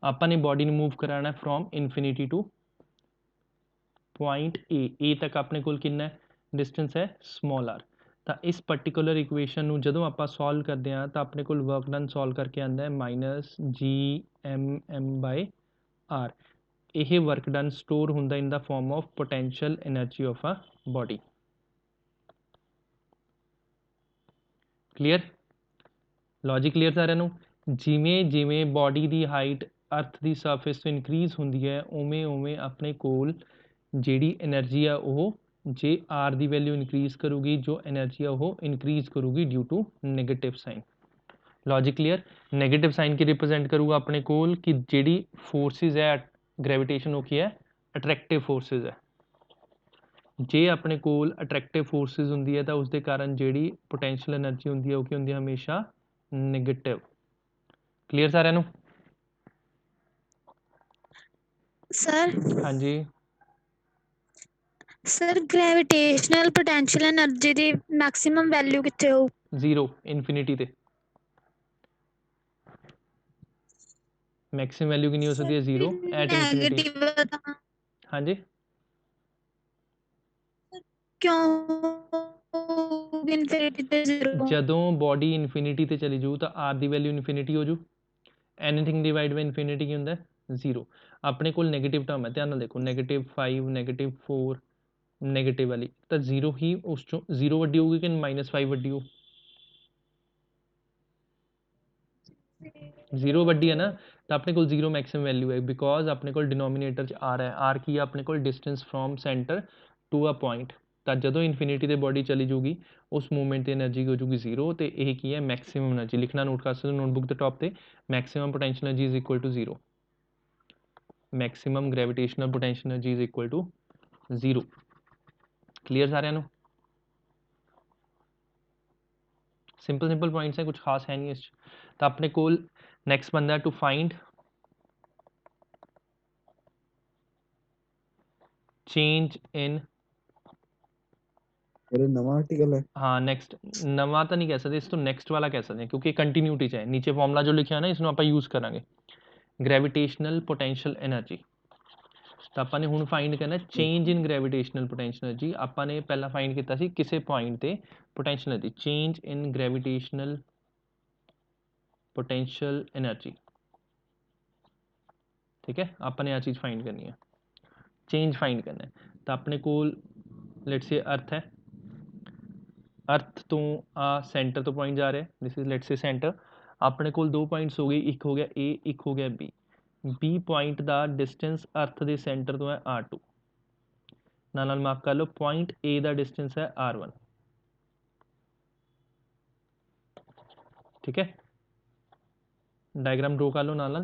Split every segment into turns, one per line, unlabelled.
ਆਪਾਂ ਨੇ ਬੋਡੀ ਨੂੰ मूव कराना from infinity two point A तक अपने कोल कितना डिस्टेंस है स्मॉल आर। तो इस पर्टिकुलर इक्वेशन ਨੂੰ ਜਦੋਂ ਆਪਾਂ ਸੋਲਵ ਕਰਦੇ ਹਾਂ ਤਾਂ ਆਪਣੇ ਕੋਲ ਵਰਕ ਡਨ ਸੋਲਵ ਕਰਕੇ ਆਉਂਦਾ ਹੈ -GMM/r। ਇਹ ਵਰਕ ਡਨ ਸਟੋਰ ਹੁੰਦਾ in the form of potential energy of a body. Clear? Logic clear ਸਾਰਿਆਂ ਨੂੰ? ਜਿਵੇਂ ਜਿਵੇਂ ਬੋਡੀ ਦੀ ਹਾਈਟ ਅਰਥ ਦੀ ਸਰਫੇਸ ਤੋਂ ਇਨਕਰੀਜ਼ ਹੁੰਦੀ ਹੈ ਉਵੇਂ ਉਵੇਂ ਆਪਣੇ ਕੋਲ ਜਿਹੜੀ એનર્ਜੀ ਆ ਉਹ ਜੇ ਆਰ ਦੀ ਵੈਲਿਊ ਇਨਕਰੀਜ਼ ਕਰੂਗੀ ਜੋ એનર્ਜੀ ਆ ਉਹ ਇਨਕਰੀਜ਼ ਕਰੂਗੀ due to negative sign. Logic clear? Negative sign ਕੀ ਰਿਪਰੈਜ਼ੈਂਟ ਕਰੂਗਾ ਆਪਣੇ ਕੋਲ ਕਿ ਜਿਹੜੀ ਫੋਰਸਿਸ ਹੈ ਗ੍ਰੈਵਿਟੇਸ਼ਨ ਉਹ ਕੀ ਹੈ ਅਟਰੈਕਟਿਵ ਫੋਰਸਿਸ ਹੈ। ਜੇ ਆਪਣੇ ਕੋਲ ਅਟਰੈਕਟਿਵ ਫੋਰਸਿਸ ਹੁੰਦੀ ਹੈ ਤਾਂ ਉਸਦੇ ਕਾਰਨ ਜਿਹੜੀ ਪੋਟੈਂਸ਼ੀਅਲ એનર્ਜੀ ਹੁੰਦੀ ਹੈ ਉਹ ਕੀ ਹੁੰਦੀ ਹੈ ਹਮੇਸ਼ਾ ਨੈਗੇਟਿਵ। ਕਲੀਅਰ ਸਾਰਿਆਂ ਨੂੰ?
ਸਰ
ਹਾਂਜੀ
ਸਰ ਗ੍ਰੈਵਿਟੇਸ਼ਨਲ ਪੋਟੈਂਸ਼ੀਅਲ એનર્ਜੀ ਦੀ ਮੈਕਸਿਮਮ ਵੈਲਿਊ ਕਿੱਥੇ ਹੋਊ?
0 ਇਨਫਿਨਿਟੀ ਤੇ। ਮੈਕਸਿਮਮ ਵੈਲਿਊ ਕਿੰਨੀ ਹੋ ਸਕਦੀ ਹੈ 0 ਐਟ ਇਨਫਿਨਿਟੀ।
ਨੈਗੇਟਿਵ ਤਾਂ
ਹਾਂਜੀ
ਕਿਉਂ ਇਨਫਿਨਿਟੀ ਤੇ 0?
ਜਦੋਂ ਬੋਡੀ ਇਨਫਿਨਿਟੀ ਤੇ ਚਲੀ ਜਾਊ ਤਾਂ ਆਰ ਦੀ ਵੈਲਿਊ ਇਨਫਿਨਿਟੀ ਹੋ ਜੂ। ਐਨੀਥਿੰਗ ਡਿਵਾਈਡ ਬਾਈ ਇਨਫਿਨਿਟੀ ਕੀ ਹੁੰਦਾ 0। ਆਪਣੇ ਕੋਲ ਨੈਗੇਟਿਵ ਟਰਮ ਹੈ ਧਿਆਨ ਨਾਲ ਦੇਖੋ -5 -4 ਨੈਗੇਟਿਵ ਵਾਲੀ ਤਾਂ 0 ਹੀ ਉਸ ਚੋਂ 0 ਵੱਡੀ ਹੋਊਗੀ ਕਿ -5 ਵੱਡੀ ਹੋ? 0 ਵੱਡੀ ਹੈ ਨਾ ਤਾਂ ਆਪਣੇ ਕੋਲ 0 ਮੈਕਸਿਮਮ ਵੈਲਿਊ ਹੈ ਬਿਕੋਜ਼ ਆਪਣੇ ਕੋਲ ਡਿਨੋਮੀਨੇਟਰ 'ਚ ਆਰ ਹੈ। ਆਰ ਕੀ ਹੈ ਆਪਣੇ ਕੋਲ distance from centre to a point. ਤਾਂ ਜਦੋਂ ਇਨਫਿਨਿਟੀ ਤੇ ਬੋਡੀ ਚਲੀ ਜੂਗੀ ਉਸ ਮੂਵਮੈਂਟ ਦੀ એનર્ਜੀ ਹੋ ਜੂਗੀ 0 ਤੇ ਇਹ ਕੀ ਹੈ ਮੈਕਸਿਮਮ એનર્ਜੀ। ਲਿਖਣਾ ਨੋਟ ਕਰ ਸਕਦੇ ਹੋ ਨੋਟਬੁੱਕ ਦੇ ਟੌਪ ਤੇ maximum potential energy is equal to 0। Maximum gravitational potential energy is equal to 0। Clear ਸਾਰਿਆਂ ਨੂੰ? ਸਿੰਪਲ ਸਿੰਪਲ ਪੁਆਇੰਟਸ ਹੈ ਕੁਝ ਖਾਸ ਹੈ ਨਹੀਂ ਇਸ 'ਚ। ਤਾਂ ਆਪਣੇ ਕੋਲ ਨੈਕਸਟ ਬੰਦਾ ਟੂ ਫਾਈਂਡ ਚੇਂਜ ਇਨ
ਨਵਾਂ ਆਰਟੀਕਲ ਹੈ।
हाँ नेक्स्ट नवा तो नहीं कह सकते इस तो नेक्स्ट वाला कह सकते हैं क्योंकि कंटिन्यूटी है नीचे फॉर्मूला जो लिखा ना इसमें आप यूज़ करांगे ग्रेविटेशनल पोटेंशियल एनर्जी। तो ਆਪਾਂ ਨੇ ਹੁਣ फाइंड करना change in gravitational potential energy. ਆਪਾਂ ਨੇ ਪਹਿਲਾਂ फाइंड ਕੀਤਾ ਸੀ ਕਿਸੇ ਪੁਆਇੰਟ ਤੇ potential energy change in gravitational potential energy. ठीक है ਆਪਾਂ ਨੇ ਆ ਚੀਜ਼ फाइंड करनी है चेंज फाइंड करना है। तो अपने को लेट्स से अर्थ है अर्थ तो सेंटर तो पॉइंट जा रहा है this is let's say centre. अपने को दो पॉइंट्स हो गए एक हो गया ए एक हो गया बी। बी पॉइंट का डिस्टेंस अर्थ के सेंटर तो है R2 नाल मार्क कर लो। पॉइंट ए का डिस्टेंस है R1। ठीक है डायग्राम ड्रो कर लो नाल।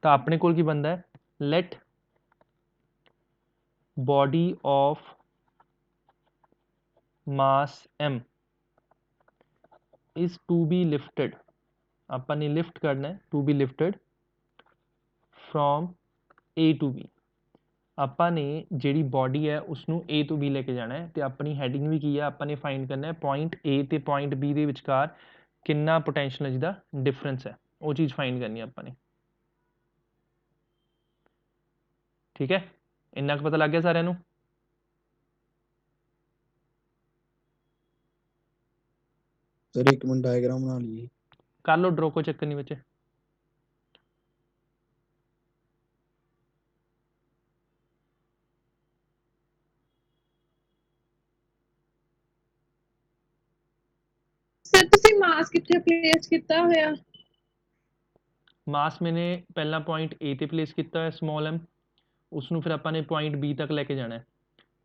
तो अपने को की बनता है let body of mass m is to be lifted। अपन ने लिफ्ट करना है to be lifted from A to B. ਆਪਾਂ ਨੇ ਜਿਹੜੀ ਬੋਡੀ ਹੈ ਉਸਨੂੰ A ਤੋਂ B ਲੈ ਕੇ ਜਾਣਾ ਹੈ ਤੇ ਆਪਣੀ ਹੈਡਿੰਗ ਵੀ ਕੀ ਹੈ ਆਪਾਂ ਨੇ ਫਾਈਂਡ ਕਰਨਾ ਹੈ ਪੁਆਇੰਟ A ਤੇ ਪੁਆਇੰਟ B ਦੇ ਵਿਚਕਾਰ ਕਿੰਨਾ ਪੋਟੈਂਸ਼ੀਅਲ ਐਨਰਜੀ ਦਾ ਡਿਫਰੈਂਸ ਹੈ ਉਹ ਚੀਜ਼ ਫਾਈਂਡ ਕਰਨੀ ਹੈ ਆਪਾਂ ਨੇ। ਠੀਕ ਹੈ ਇੰਨਾ ਕੁ ਪਤਾ ਲੱਗ ਗਿਆ ਸਾਰਿਆਂ ਨੂੰ?
ਸਰ ਇੱਕ ਮਿੰਟ ਡਾਇਗਰਾਮ ਬਣਾ ਲਈਏ।
ਕਰ ਲਓ ਡਰੋ ਕੋਈ ਚੱਕਰ ਨਹੀਂ ਬੱਚੇ।
ਸਰ ਤੁਸੀਂ ਮਾਸ ਕਿੱਥੇ ਪਲੇਸ ਕੀਤਾ ਹੋਇਆ?
ਮਾਸ ਮੈਨੇ ਪਹਿਲਾਂ ਪੁਆਇੰਟ A ਤੇ ਪਲੇਸ ਕੀਤਾ ਹੋਇਆ ਸਮਾਲ m ਉਸਨੂੰ ਫਿਰ ਆਪਾਂ ਨੇ ਪੁਆਇੰਟ B ਤੱਕ ਲੈ ਕੇ ਜਾਣਾ ਹੈ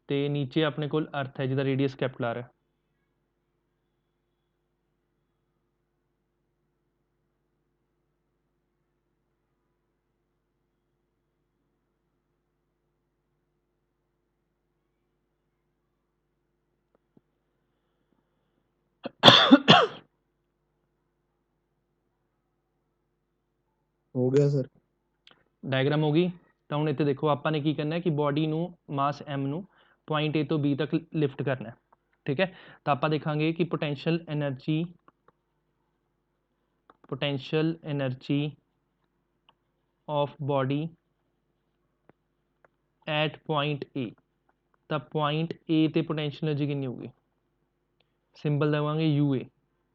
ਤੇ ਨੀਚੇ ਆਪਣੇ ਕੋਲ ਅਰਥ ਹੈ ਜਿਹਦਾ ਰੇਡੀਅਸ ਕੈਪੀਟਲ r ਹੈ।
ਹੋ ਗਿਆ ਸਰ
ਡਾਇਗਰਾਮ ਹੋ ਗਈ। ਤਾਂ ਹੁਣ ਇੱਥੇ ਦੇਖੋ ਆਪਾਂ ਨੇ ਕੀ ਕਰਨਾ ਹੈ ਕਿ ਬੋਡੀ ਨੂੰ ਮਾਸ m ਨੂੰ ਪੁਆਇੰਟ A ਤੋਂ B ਤੱਕ ਲਿਫਟ ਕਰਨਾ ਹੈ। ਠੀਕ ਹੈ ਤਾਂ ਆਪਾਂ ਦੇਖਾਂਗੇ ਕਿ potential energy potential energy of body at point A, ਤਾਂ point A ਤੇ potential energy ਕਿੰਨੀ ਹੋਊਗੀ? ਸਿੰਬਲ ਦੇਵਾਂਗੇ UA,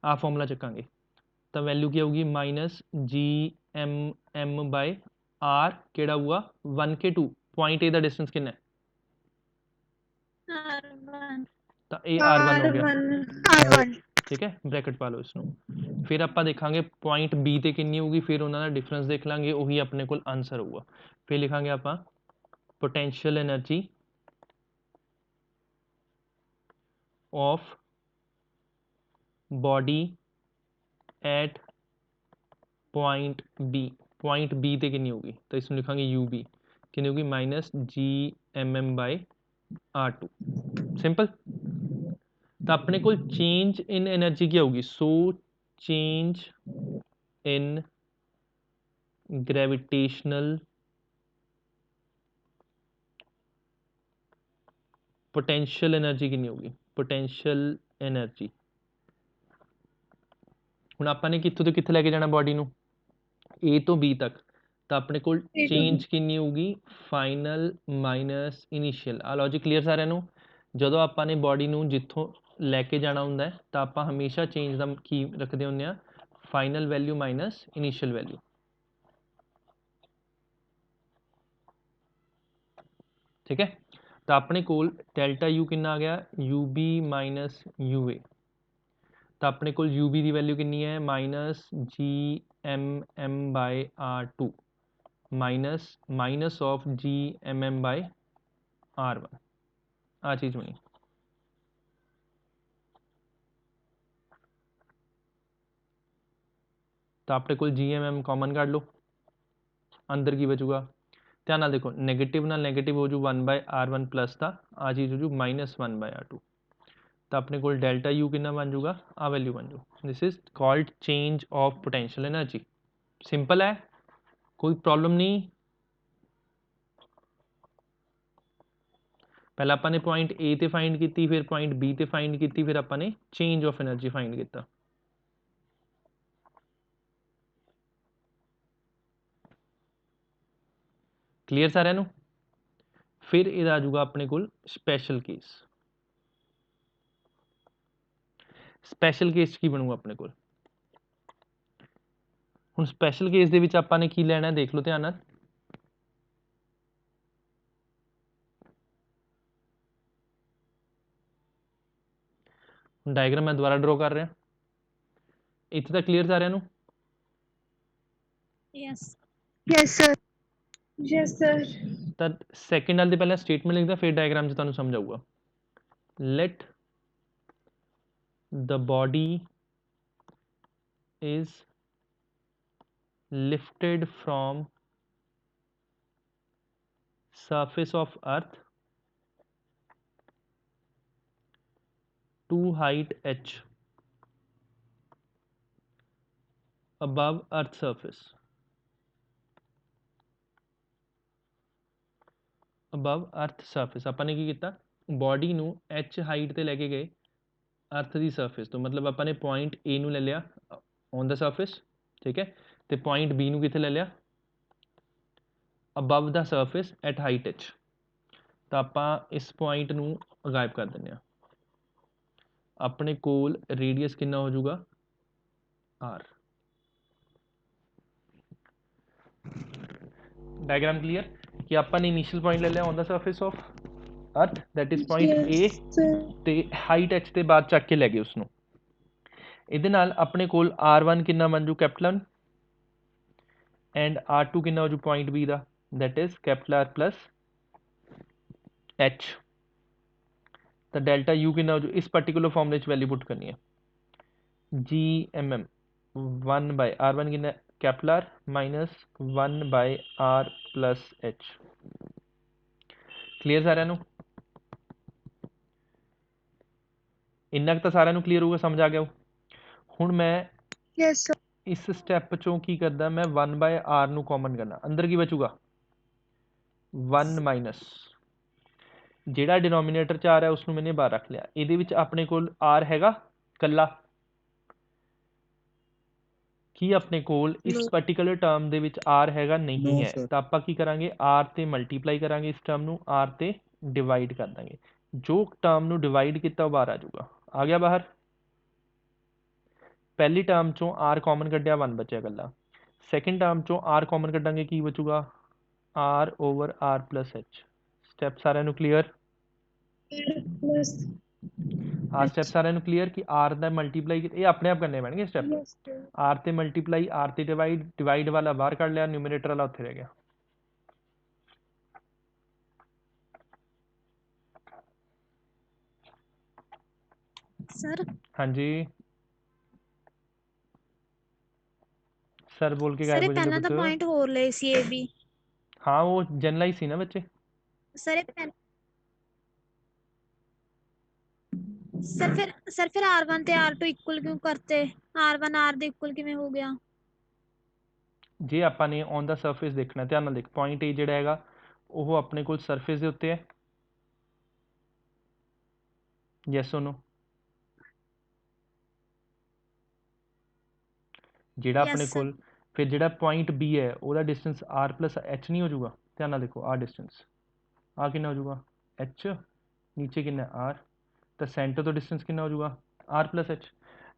ਆ ਫਾਰਮੂਲਾ ਚੱਕਾਂਗੇ ਤਾਂ ਵੈਲਿਊ ਕੀ ਆਊਗੀ -GMM/R ਕਿਹੜਾ ਹੋਊਗਾ 1K2, point A the distance ਕਿੰਨਾ ਹੈ?
R1
ਤਾਂ ਇਹ R1 ਹੋ ਗਿਆ,
R1
ਠੀਕ ਹੈ, ਬ੍ਰੈਕਟ ਪਾ ਲਓ ਇਸਨੂੰ। ਫਿਰ ਆਪਾਂ ਦੇਖਾਂਗੇ ਪੁਆਇੰਟ B ਤੇ ਕਿੰਨੀ ਹੋਊਗੀ, ਫਿਰ ਉਹਨਾਂ ਦਾ ਡਿਫਰੈਂਸ ਦੇਖ ਲਾਂਗੇ, ਉਹੀ ਆਪਣੇ ਕੋਲ ਆਨਸਰ ਹੋਊਗਾ। ਫਿਰ ਲਿਖਾਂਗੇ ਆਪਾਂ potential energy of body at point B, point B ਤੇ ਕਿੰਨੀ ਹੋਊਗੀ, ਤਾਂ ਇਸਨੂੰ ਲਿਖਾਂਗੇ UB, ਕਿੰਨੀ ਹੋਊਗੀ -GMM/R2। ਸਿੰਪਲ। ਤਾਂ ਆਪਣੇ ਕੋਲ ਚੇਂਜ ਇਨ એનર્ਜੀ ਕੀ ਆਊਗੀ? So change in gravitational potential energy ਕਿੰਨੀ ਹੋਊਗੀ? potential energy, ਹੁਣ ਆਪਾਂ ਨੇ ਕਿੱਥੋਂ ਤੋਂ ਕਿੱਥੇ ਲੈ ਕੇ ਜਾਣਾ ਬੋਡੀ ਨੂੰ? A ਤੋਂ B ਤੱਕ, ਤਾਂ ਆਪਣੇ ਕੋਲ
A to B।
ਚੇਂਜ ਕਿੰਨੀ ਹੋਊਗੀ? Final minus initial. ਆ ਲੌਜਿਕ ਕਲੀਅਰ ਸਾਰਿਆਂ ਨੂੰ? ਜਦੋਂ ਆਪਾਂ ਨੇ ਬੋਡੀ ਨੂੰ ਜਿੱਥੋਂ ਲੈ ਕੇ ਜਾਣਾ ਹੁੰਦਾ ਹੈ ਤਾਂ ਆਪਾਂ ਹਮੇਸ਼ਾ ਚੇਂਜ ਦਾ ਕੀ ਰੱਖਦੇ ਹੁੰਦੇ ਆ? Final value minus initial value. ਠੀਕ ਹੈ, ਤਾਂ ਆਪਣੇ ਕੋਲ ਡੈਲਟਾ U ਕਿੰਨਾ ਆ ਗਿਆ? UB minus UA। ਤਾਂ ਆਪਣੇ ਕੋਲ UB ਦੀ ਵੈਲਿਊ ਕਿੰਨੀ ਹੈ? -GMM/R2 minus of GMM/R1। ਆ ਚੀਜ਼ ਬਣੀ। ਤਾਂ ਆਪਣੇ ਕੋਲ GMM ਕਾਮਨ ਕੱਢ ਲਓ, ਅੰਦਰ ਕੀ ਬਚੂਗਾ? ਧਿਆਨ ਨਾਲ ਦੇਖੋ, ਨੈਗੇਟਿਵ ਨਾਲ ਨੈਗੇਟਿਵ ਹੋ ਜੂ 1/R1 ਪਲੱਸ ਦਾ, ਆ ਚੀਜ਼ ਹੋ ਜੂ -1/R2। ਤਾਂ ਆਪਣੇ ਕੋਲ ਡੈਲਟਾ U ਕਿੰਨਾ ਬਣ ਜੂਗਾ? ਆ ਵੈਲਿਊ ਬਣ ਜੂ। This is called change of potential energy. Simple ਹੈ, ਕੋਈ ਪ੍ਰੋਬਲਮ ਨਹੀਂ। ਪਹਿਲਾਂ ਆਪਾਂ ਨੇ ਪੁਆਇੰਟ A ਤੇ ਫਾਈਂਡ ਕੀਤੀ, ਫਿਰ ਪੁਆਇੰਟ B ਤੇ ਫਾਈਂਡ ਕੀਤੀ, ਫਿਰ ਆਪਾਂ ਨੇ ਚੇਂਜ ਆਫ ਐਨਰਜੀ ਫਾਈਂਡ ਕੀਤਾ। ਕਲੀਅਰ ਸਾਰਿਆਂ ਨੂੰ? ਫਿਰ ਇਹਦਾ ਆ ਜਾਊਗਾ ਆਪਣੇ ਕੋਲ ਸਪੈਸ਼ਲ ਕੇਸ। ਸਪੈਸ਼ਲ ਕੇਸ ਕੀ ਬਣੂਗਾ ਆਪਣੇ ਕੋਲ? ਹੁਣ ਸਪੈਸ਼ਲ ਕੇਸ ਦੇ ਵਿੱਚ ਆਪਾਂ ਨੇ ਕੀ ਲੈਣਾ, ਦੇਖ ਲਓ ਧਿਆਨ ਨਾਲ। ਡਾਇਗਰਾਮ ਮੈਂ ਦੁਬਾਰਾ ਡਰਾ ਕਰ ਰਿਹਾ, ਇੱਥੇ ਤਾਂ ਕਲੀਅਰ ਸਾਰਿਆਂ ਨੂੰ?
Yes sir.
Yes sir.
ਤਾਂ ਸੈਕਿੰਡ ਵਾਲੇ ਦੇ ਪਹਿਲਾਂ ਸਟੇਟਮੈਂਟ ਲਿਖਦਾ, ਫਿਰ ਡਾਇਗਰਾਮ 'ਚ ਤੁਹਾਨੂੰ ਸਮਝ ਆਊਗਾ। Let the body is lifted from surface of earth to height h above earth surface, above earth surface। ਆਪਾਂ ਨੇ ਕੀ ਕੀਤਾ? ਬੋਡੀ ਨੂੰ h ਹਾਈਟ ਤੇ ਲੈ ਕੇ ਗਏ ਅਰਥ ਦੀ ਸਰਫੇਸ ਤੋਂ, ਮਤਲਬ ਆਪਾਂ ਨੇ ਪੁਆਇੰਟ A ਨੂੰ ਲੈ ਲਿਆ ਔਨ ਦਾ ਸਰਫੇਸ, ਠੀਕ ਹੈ, ਤੇ ਪੁਆਇੰਟ B ਨੂੰ ਕਿੱਥੇ ਲੈ ਲਿਆ? Above the surface at height h। ਤਾਂ ਆਪਾਂ ਇਸ ਪੁਆਇੰਟ ਨੂੰ ਗਾਇਬ ਕਰ ਦਿੰਦੇ ਹਾਂ। ਆਪਣੇ ਕੋਲ ਰੇਡੀਅਸ ਕਿੰਨਾ ਹੋ ਜਾਊਗਾ? R। Diagram clear? ਕਿ ਆਪਾਂ ਨੇ ਇਨੀਸ਼ੀਅਲ ਪੁਆਇੰਟ ਲੈ ਲਿਆ ਔਨ ਦਾ ਸਰਫੇਸ ਆਫ ਅਰਥ, that is point A,
yes sir.
ਤੇ ਹਾਈਟ h ਤੇ ਬਾਅਦ ਚੱਕ ਕੇ ਲੈ ਗਏ ਉਸਨੂੰ। ਇਹਦੇ ਨਾਲ ਆਪਣੇ ਕੋਲ R1 ਕਿੰਨਾ ਬਣ ਜੂ? ਕੈਪੀਟਲ 1, ਐਂਡ R2 ਕਿੰਨਾ ਹੋ ਜੂ point B the? That is capital R plus H। ਤਾਂ ਡੈਲਟਾ U ਕਿੰਨਾ ਹੋ ਜੂ? ਇਸ ਪਾਰਟੀਕੂਲਰ ਫਾਰਮੂਲੇ 'ਚ ਵੈਲਿਊ ਪੁੱਟ ਕਰਨੀ ਹੈ। GMM 1/R1 ਕਿੰਨਾ? Capital R minus 1/R plus H। Clear ਸਾਰਿਆਂ ਨੂੰ? ਇੰਨਾ ਕੁ ਤਾਂ ਸਾਰਿਆਂ ਨੂੰ ਕਲੀਅਰ ਹੋਊਗਾ, ਸਮਝ ਆ ਗਿਆ। ਹੁਣ ਮੈਂ
ਯੈਸ ਸਰ।
ਇਸ ਸਟੈਪ ਚੋਂ ਕੀ ਕਰਦਾ, ਮੈਂ 1/R ਨੂੰ ਕਾਮਨ ਕਰਨਾ, ਅੰਦਰ ਕੀ ਬਚੂਗਾ? 1 ਮਾਈਨਸ ਜਿਹੜਾ ਡਿਨੋਮੀਨੇਟਰ 'ਚ ਆ ਰਿਹਾ ਉਸਨੂੰ ਮੈंने ਬਾਹਰ ਰੱਖ ਲਿਆ। ਇਹਦੇ ਵਿੱਚ ਆਪਣੇ ਕੋਲ R ਹੈਗਾ ਕੱਲਾ, ਕੀ ਆਪਣੇ ਕੋਲ ਇਸ
No.
ਪਾਰਟਿਕੂਲਰ ਟਰਮ ਦੇ ਵਿੱਚ r ਹੈਗਾ ਨਹੀਂ
No,
ਹੈ
sir.
ਤਾਂ ਆਪਾਂ ਕੀ ਕਰਾਂਗੇ r ਤੇ ਮਲਟੀਪਲਾਈ ਕਰਾਂਗੇ ਇਸ ਟਰਮ ਨੂੰ r ਤੇ ਡਿਵਾਈਡ ਕਰ ਦਾਂਗੇ ਜੋ ਟਰਮ ਨੂੰ ਡਿਵਾਈਡ ਕੀਤਾ ਉਹ ਬਾਹਰ ਆ ਜਾਊਗਾ ਆ ਗਿਆ ਬਾਹਰ ਪਹਿਲੀ ਟਰਮ ਚੋਂ r ਕਾਮਨ ਕੱਢਿਆ 1 ਬਚਿਆ ਇਕੱਲਾ ਸੈਕਿੰਡ ਟਰਮ ਚੋਂ r ਕਾਮਨ ਕੱਢਾਂਗੇ ਕੀ ਬਚੂਗਾ r over r plus h step ਸਾਰਿਆਂ ਨੂੰ ਕਲੀਅਰ
plus
ਆਹ ਸਟੈਪ ਸਾਰਿਆਂ ਨੂੰ ਕਲੀਅਰ ਕਿ r ਦਾ ਮਲਟੀਪਲਾਈ ਇਹ ਆਪਣੇ ਆਪ ਕਰਨੇ ਪੈਣਗੇ ਸਟੈਪ
yes sir.
r ਤੇ ਮਲਟੀਪਲਾਈ r ਤੇ ਡਿਵਾਈਡ ਵਾਲਾ ਬਾਹਰ ਕੱਢ ਲਿਆ ਨਿਊਮਰੇਟਰ ਵਾਲਾ ਉੱਥੇ ਰਹਿ ਗਿਆ
ਸਰ
ਹਾਂਜੀ ਸਰ ਬੋਲ ਕੇ
ਸਰ
ਗਾਇਬ
ਇਹ
ਹੋ ਜਾਂਦੇ
ਪਹਿਲਾਂ ਤਾਂ
ਪੁੱਤ
ਪੁਆਇੰਟ ਹੋਰ ਲਏ ਸੀ ਇਹ ਵੀ
ਹਾਂ ਉਹ ਜਨਰਲਾਈਜ਼ ਸੀ ਨਾ ਬੱਚੇ
ਸਰ ਫਿਰ R1 ਤੇ R2 ਇਕੁਅਲ ਕਿਉਂ ਕਰਤੇ R1 R ਦੇ ਇਕੁਅਲ ਕਿਵੇਂ ਹੋ ਗਿਆ
ਜੇ ਆਪਾਂ ਨੇ ਔਨ ਦਾ ਸਰਫੇਸ ਦੇਖਣਾ ਧਿਆਨ ਨਾਲ ਦੇਖ ਪੁਆਇੰਟ A ਜਿਹੜਾ ਹੈਗਾ ਉਹ ਆਪਣੇ ਕੋਲ ਸਰਫੇਸ ਦੇ ਉੱਤੇ ਹੈ ਯੈਸ ਔਰ ਨੋ ਜਿਹੜਾ ਆਪਣੇ
Yes, sir.
ਕੋਲ ਫਿਰ ਜਿਹੜਾ ਪੁਆਇੰਟ B ਹੈ ਉਹਦਾ ਡਿਸਟੈਂਸ R ਪਲਸ H ਨਹੀਂ ਹੋ ਜਾਊਗਾ ਧਿਆਨ ਨਾਲ ਦੇਖੋ ਆਹ ਡਿਸਟੈਂਸ ਆਹ ਕਿੰਨਾ ਹੋ ਜਾਊਗਾ H ਨੀਚੇ ਕਿੰਨਾ R ਤਾਂ ਸੈਂਟਰ ਤੋਂ ਡਿਸਟੈਂਸ ਕਿੰਨਾ ਹੋ ਜਾਊਗਾ R ਪਲਸ H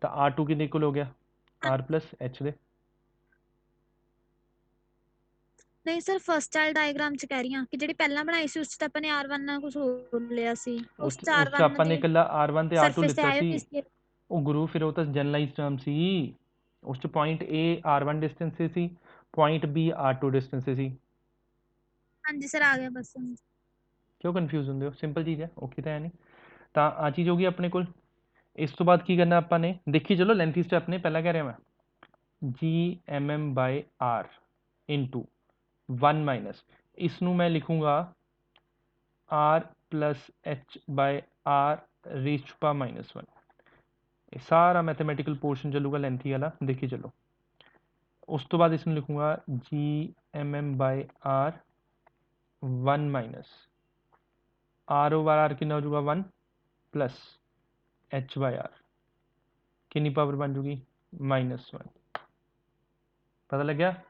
ਤਾਂ R2 ਕਿੰਨੇ ਇਕੁਅਲ ਹੋ ਗਿਆ R ਪਲਸ H ਦੇ
ਨਹੀਂ ਸਰ ਫਸਟ ਵਾਲੇ ਡਾਇਗਰਾਮ ਚ ਕਹਿ ਰਹੀ ਹਾਂ ਕਿ ਜਿਹੜੀ ਪਹਿਲਾਂ ਬਣਾਈ ਸੀ ਉਸ ਚ ਤਾਂ ਆਪਾਂ ਨੇ R1 ਨਾਲ ਕੁਝ ਹੋਰ ਲਿਆ ਸੀ
ਉਸ
ਉਸ ਚ
ਉਸ 'ਚ ਆਪਾਂ
R1
ਨੇ
ਦੀ
ਇਕੱਲਾ R1 ਤੇ R2
ਸਰਫੇਸ ਤੇ
ਲਿੱਤਾ
ਆਇਆ
ਸੀ
ਹੋਈ ਸੀ
ਉਹ ਗੁਰੂ ਫਿਰ ਉਹ ਤਾਂ ਜਨਰਲਾਈਜ਼ ਟਰਮ ਸੀ ਉਸ 'ਚ ਪੁਆਇੰਟ A R1 ਡਿਸਟੈਂਸ ਤੇ ਸੀ ਪੁਆਇੰਟ B R2 ਡਿਸਟੈਂਸ ਤੇ ਸੀ
ਹਾਂਜੀ ਸਰ ਆ ਗਿਆ ਬਸ
ਕਿਉਂ ਕਨਫਿਊਜ਼ ਹੁੰਦੇ ਹੋ ਸਿੰਪਲ ਚੀਜ਼ ਹੈ ਓਕੇ ਤਾਂ ਹੈ ਨਹੀਂ ਤਾਂ ਆ ਚੀਜ਼ ਹੋ ਗਈ ਆਪਣੇ ਕੋਲ ਇਸ ਤੋਂ ਬਾਅਦ ਕੀ ਕਰਨਾ ਆਪਾਂ ਨੇ ਦੇਖੀ ਚਲੋ ਲੈਂਥੀ ਸਟੈਪ ਨੇ ਪਹਿਲਾਂ ਕਹਿ ਰਿਹਾ ਮੈਂ G/r ਇਨਟੂ 1 ਮਾਈਨਸ ਇਸ ਨੂੰ ਮੈਂ ਲਿਖੂੰਗਾ r plus h by r reached to power minus 1 ਇਹ ਸਾਰਾ ਮੈਥਮੈਟੀਕਲ ਪੋਰਸ਼ਨ ਚੱਲੂਗਾ ਲੈਂਥੀ ਵਾਲਾ ਦੇਖੀ ਚਲੋ ਉਸ ਤੋਂ ਬਾਅਦ ਇਸ ਨੂੰ ਲਿਖੂੰਗਾ G/r 1 minus r over r ਕਿੰਨਾ ਹੋ ਜਾਊਗਾ 1 ਪਲਸ h by r ਕਿੰਨੀ ਪਾਵਰ ਬਣ ਜੂਗੀ -1 ਪਤਾ ਲੱਗਿਆ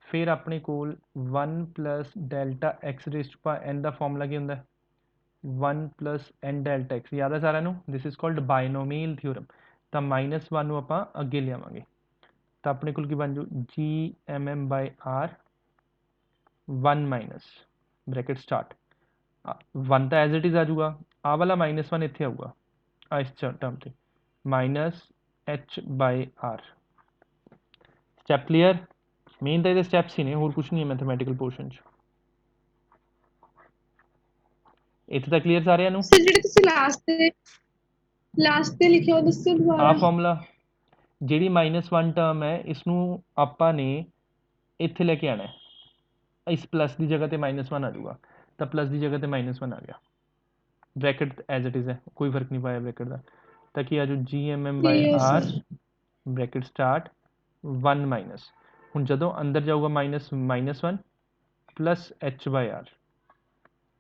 ਫਿਰ ਆਪਣੇ ਕੋਲ 1 ਪਲਸ delta x raise to power n ਦਾ ਫਾਰਮੂਲਾ ਕੀ ਹੁੰਦਾ 1 plus n delta x ਯਾਦ ਹੈ ਸਾਰਿਆਂ ਨੂੰ ਦਿਸ ਇਜ਼ ਕਾਲਡ ਬਾਇਨੋਮੀਅਲ ਥਿਓਰਮ ਤਾਂ -1 ਨੂੰ ਆਪਾਂ ਅੱਗੇ ਲਿਆਵਾਂਗੇ ਤਾਂ ਆਪਣੇ ਕੋਲ ਕੀ ਬਣ ਜੂ G/r 1 ਮਾਈਨਸ ਬ੍ਰੈਕਟ ਸਟਾਰਟ 1 ਤਾਂ ਐਜ਼ ਇਟ ਇਜ਼ ਆ ਜਾਊਗਾ ਆਹ ਵਾਲਾ -1 ਇੱਥੇ ਆਊਗਾ ਆ ਇਸ ਟਰਮ ਤੇ minus h/r step clear main ਤਾਂ ਇਹਦੇ ਸਟੈਪਸ ਹੀ ਨੇ ਹੋਰ ਕੁਝ ਨਹੀਂ ਹੈ ਮੈਥਮੈਟੀਕਲ ਪੋਰਸ਼ਨ 'ਚ ਇੱਥੇ ਤਾਂ ਕਲੀਅਰ ਸਾਰਿਆਂ ਨੂੰ
ਸਰ ਜਿਹੜੇ ਤੁਸੀਂ ਲਾਸਟ ਤੇ ਲਿਖਿਆ ਉਹ ਦੱਸੋ ਦੁਬਾਰਾ
ਆ ਫਾਰਮੂਲਾ ਜਿਹੜੀ -1 ਟਰਮ ਹੈ ਇਸ ਨੂੰ ਆਪਾਂ ਨੇ ਇੱਥੇ ਲੈ ਕੇ ਆਣਾ ਇਸ ਪਲੱਸ ਦੀ ਜਗ੍ਹਾ ਤੇ -1 ਆ ਜਾਊਗਾ ਤਾਂ ਪਲੱਸ ਦੀ ਜਗ੍ਹਾ ਤੇ -1 ਆ ਗਿਆ ਬ੍ਰੈਕਟ ਐਜ਼ ਇਟ ਇਜ਼ ਹੈ ਕੋਈ ਫਰਕ ਨਹੀਂ ਪਾਇਆ ਬ੍ਰੈਕਟ ਦਾ ਤਾਂ ਕੀ ਆ ਜਾਊ G/r ਬ੍ਰੈਕਟ ਸਟਾਰਟ 1 ਮਾਈਨਸ ਹੁਣ ਜਦੋਂ ਅੰਦਰ ਜਾਊਗਾ -1 ਪਲੱਸ h/r